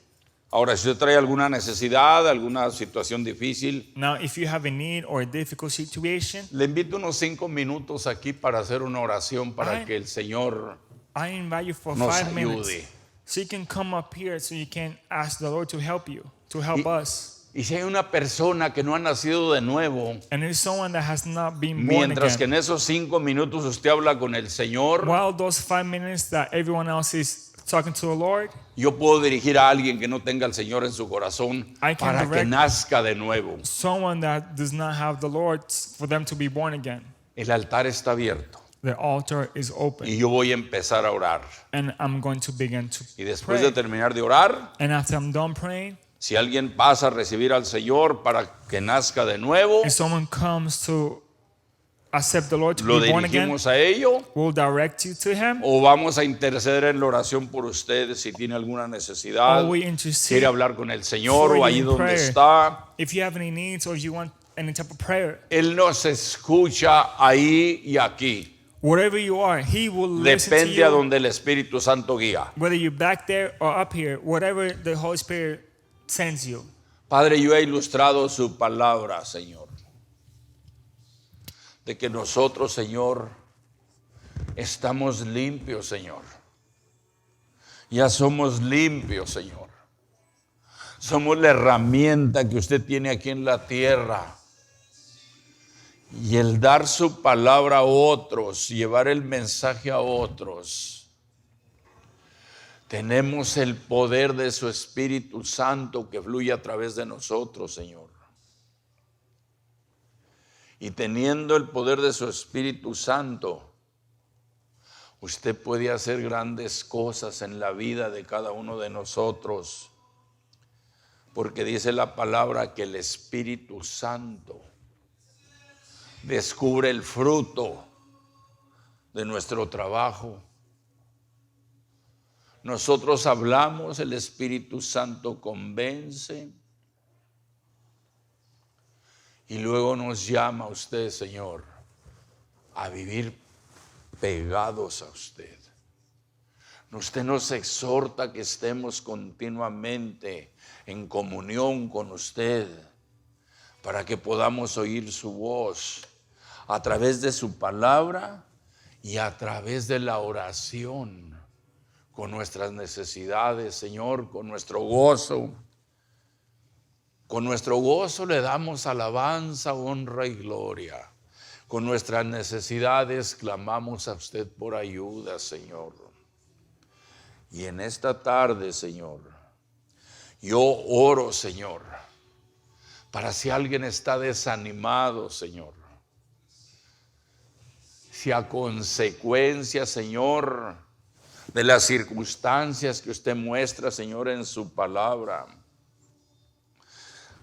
Ahora, si usted trae alguna necesidad, alguna situación difícil, Now, if you have a need or a difficult situation, le invito unos 5 minutos aquí para hacer una oración para Ay. que el Señor I invite you for nos 5 minutes. ayude. So you can come up here so you can ask the Lord to help you, to help us. Y si hay una persona que no ha nacido de nuevo, And there's someone that has not been born mientras que again. en esos 5 minutos usted habla con el Señor, While those 5 minutes that everyone else is talking to the Lord, yo puedo dirigir a alguien que no tenga al Señor en su corazón I can para que direct- nazca de nuevo. someone that does not have the Lord, for them to be born again. El altar está abierto The altar is open. y yo voy a empezar a orar. And I'm going to begin to Y después pray. de terminar de orar, And after I'm done praying, si alguien pasa a recibir al Señor para que nazca de nuevo, if someone comes to accept the Lord to lo be born again, dirigimos a ello we'll direct you to Him. o vamos a interceder en la oración por ustedes si tiene alguna necesidad, Or we intercede quiere hablar con el Señor for o you ahí in donde prayer. está. If you have any needs or if you want any type of prayer, Él nos escucha ahí y aquí. wherever you are, He will listen to Depende a you. donde el Espíritu Santo guía. Whether you're back there or up here, whatever the Holy Spirit sends you. Padre, yo he ilustrado su palabra, Señor, de que nosotros, Señor, estamos limpios, Señor. Ya somos limpios, Señor. Somos la herramienta que usted tiene aquí en la tierra Y el dar su palabra a otros, llevar el mensaje a otros, tenemos el poder de su Espíritu Santo que fluye a través de nosotros, Señor. Y teniendo el poder de su Espíritu Santo, usted puede hacer grandes cosas en la vida de cada uno de nosotros. Porque dice la palabra que el Espíritu Santo descubre el fruto de nuestro trabajo. Nosotros hablamos, el Espíritu Santo convence y luego nos llama a usted, Señor, a vivir pegados a usted. Usted nos exhorta que estemos continuamente en comunión con usted para que podamos oír su voz a través de su palabra y a través de la oración, con nuestras necesidades, Señor, con nuestro gozo. Con nuestro gozo le damos alabanza, honra y gloria. Con nuestras necesidades clamamos a usted por ayuda, Señor. Y en esta tarde, Señor, yo oro, Señor, para si alguien está desanimado, Señor, si a consecuencia, Señor, de las circunstancias que usted muestra, Señor, en su palabra,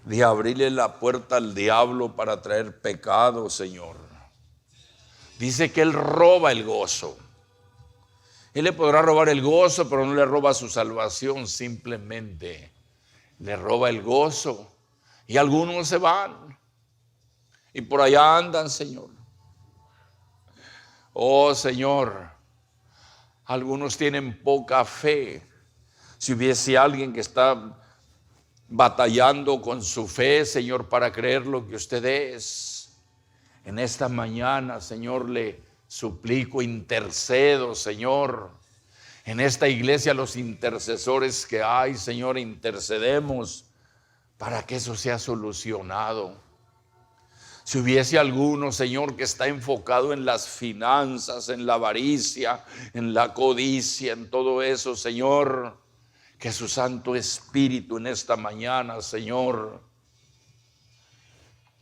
de abrirle la puerta al diablo para traer pecado, Señor. Dice que él roba el gozo. Él le podrá robar el gozo, pero no le roba su salvación, simplemente le roba el gozo. Y algunos se van y por allá andan, Señor. Oh, Señor, algunos tienen poca fe. Si hubiese alguien que está batallando con su fe, Señor, para creer lo que usted es, en esta mañana, Señor, le suplico, intercedo, Señor. En esta iglesia los intercesores que hay, Señor, intercedemos para que eso sea solucionado. Si hubiese alguno, Señor, que está enfocado en las finanzas, en la avaricia, en la codicia, en todo eso, Señor, que su Santo Espíritu en esta mañana, Señor,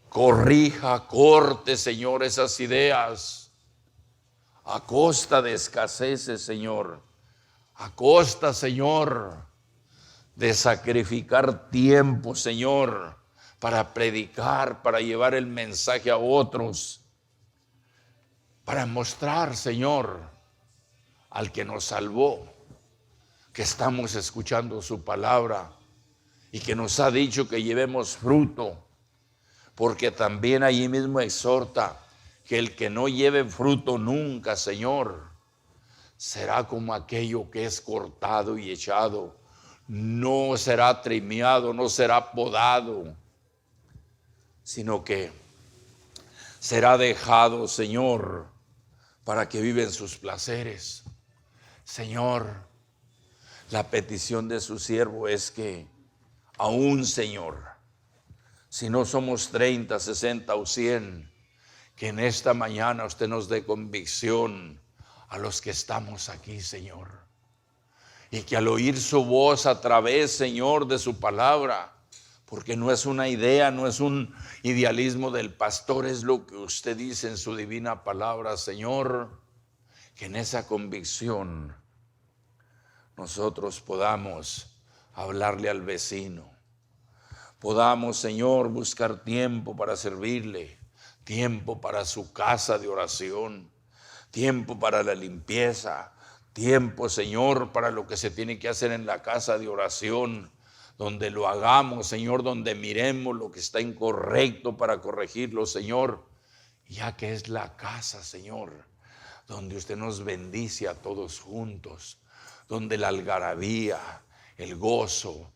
corrija, corte, Señor, esas ideas a costa de escaseces, Señor, a costa, Señor, de sacrificar tiempo, Señor, para predicar, para llevar el mensaje a otros, para mostrar, Señor, al que nos salvó, que estamos escuchando su palabra y que nos ha dicho que llevemos fruto, porque también allí mismo exhorta que el que no lleve fruto nunca, Señor, será como aquello que es cortado y echado, no será trimeado, no será podado, sino que será dejado, Señor, para que viva en sus placeres. Señor, la petición de su siervo es que aún, Señor, si no somos 30, 60 o 100, que en esta mañana usted nos dé convicción a los que estamos aquí, Señor. Y que al oír su voz a través, Señor, de su palabra, porque no es una idea, no es un idealismo del pastor, es lo que usted dice en su divina palabra, Señor, que en esa convicción nosotros podamos hablarle al vecino, podamos, Señor, buscar tiempo para servirle, tiempo para su casa de oración, tiempo para la limpieza, tiempo, Señor, para lo que se tiene que hacer en la casa de oración, donde lo hagamos, Señor, donde miremos lo que está incorrecto para corregirlo, Señor, ya que es la casa, Señor, donde usted nos bendice a todos juntos, donde la algarabía, el gozo,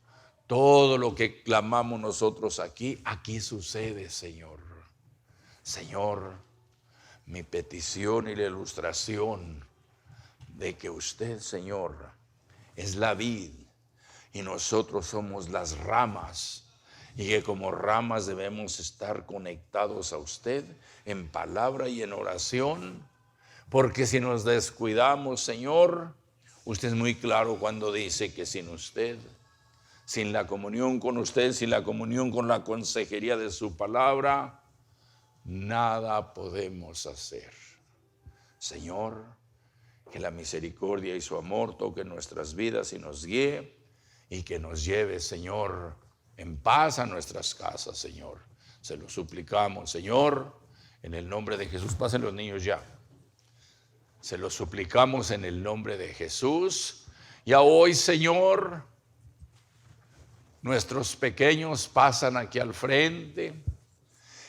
todo lo que clamamos nosotros aquí sucede, Señor. Señor, mi petición y la ilustración de que usted, Señor, es la vid y nosotros somos las ramas, y que como ramas debemos estar conectados a usted en palabra y en oración, porque si nos descuidamos, Señor, usted es muy claro cuando dice que sin usted, sin la comunión con usted, sin la comunión con la consejería de su palabra, nada podemos hacer. Señor, que la misericordia y su amor toquen nuestras vidas y nos guíe, y que nos lleve, Señor, en paz a nuestras casas, Señor. Se lo suplicamos, Señor, en el nombre de Jesús. Pasen los niños ya. Se lo suplicamos en el nombre de Jesús. Ya hoy, Señor, nuestros pequeños pasan aquí al frente,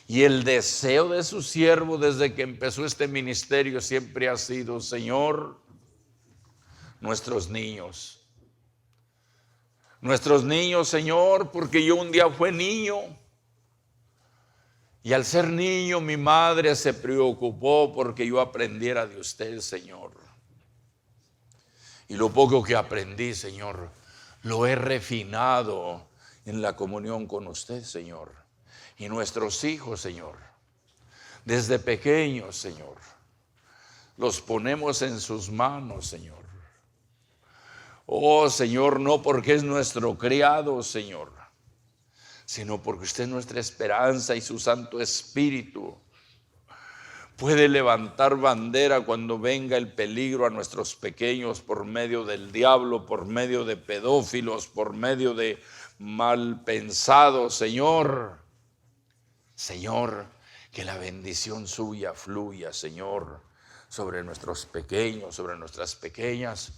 y el deseo de su siervo desde que empezó este ministerio siempre ha sido, Señor, nuestros niños. Nuestros niños, Señor, porque yo un día fui niño, y al ser niño mi madre se preocupó porque yo aprendiera de usted, Señor. Y lo poco que aprendí, Señor, lo he refinado en la comunión con usted, Señor. Y nuestros hijos, Señor, desde pequeños, Señor, los ponemos en sus manos, Señor. Oh, Señor, no porque es nuestro criado, Señor, sino porque usted es nuestra esperanza, y su Santo Espíritu puede levantar bandera cuando venga el peligro a nuestros pequeños por medio del diablo, por medio de pedófilos, por medio de mal pensados, Señor. Señor, que la bendición suya fluya, Señor, sobre nuestros pequeños, sobre nuestras pequeñas.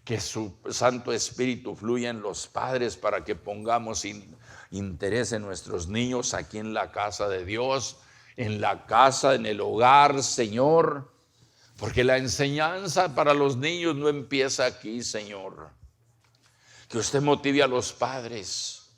Que su Santo Espíritu fluya en los padres para que pongamos interés en nuestros niños aquí en la casa de Dios, en la casa, en el hogar, Señor. Porque la enseñanza para los niños no empieza aquí, Señor. Que usted motive a los padres,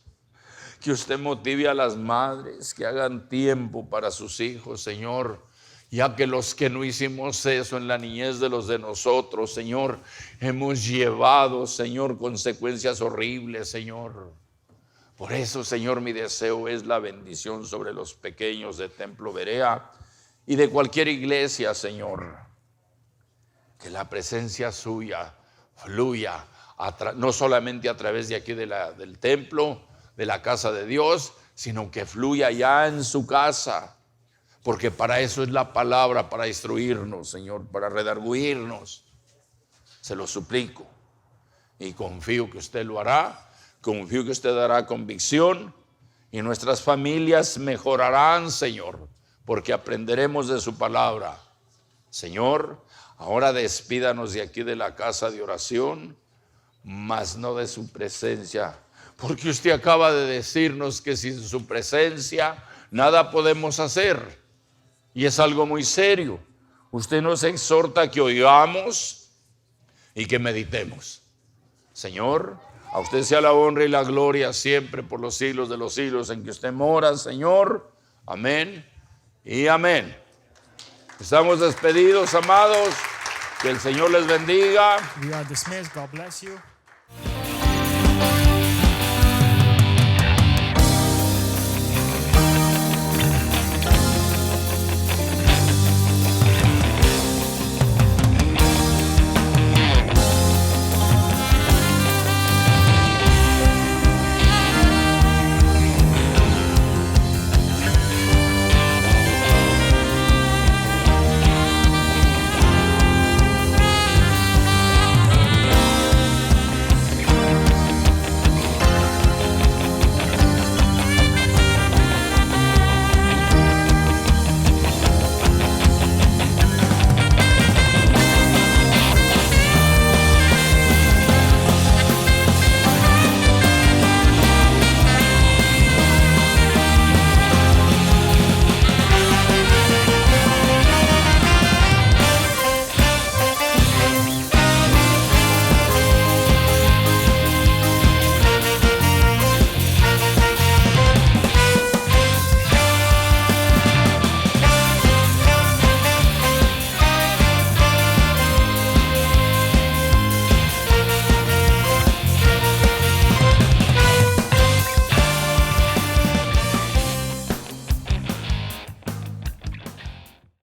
que usted motive a las madres, que hagan tiempo para sus hijos, Señor. Ya que los que no hicimos eso en la niñez de los de nosotros, Señor, hemos llevado, Señor, consecuencias horribles, Señor. Por eso, Señor, mi deseo es la bendición sobre los pequeños de Templo Berea y de cualquier iglesia, Señor. Que la presencia suya fluya, no solamente a través de aquí del templo, de la casa de Dios, sino que fluya ya en su casa. Porque para eso es la palabra, para instruirnos, Señor, para redarguirnos. Se lo suplico y confío que usted lo hará, confío que usted dará convicción y nuestras familias mejorarán, Señor, porque aprenderemos de su palabra. Señor, ahora despídanos de aquí de la casa de oración, mas no de su presencia, porque usted acaba de decirnos que sin su presencia nada podemos hacer. Y es algo muy serio. Usted nos exhorta a que oigamos y que meditemos. Señor, a usted sea la honra y la gloria siempre por los siglos de los siglos en que usted mora, Señor. Amén y amén. Estamos despedidos, amados. Que el Señor les bendiga. We are dismissed. God bless you.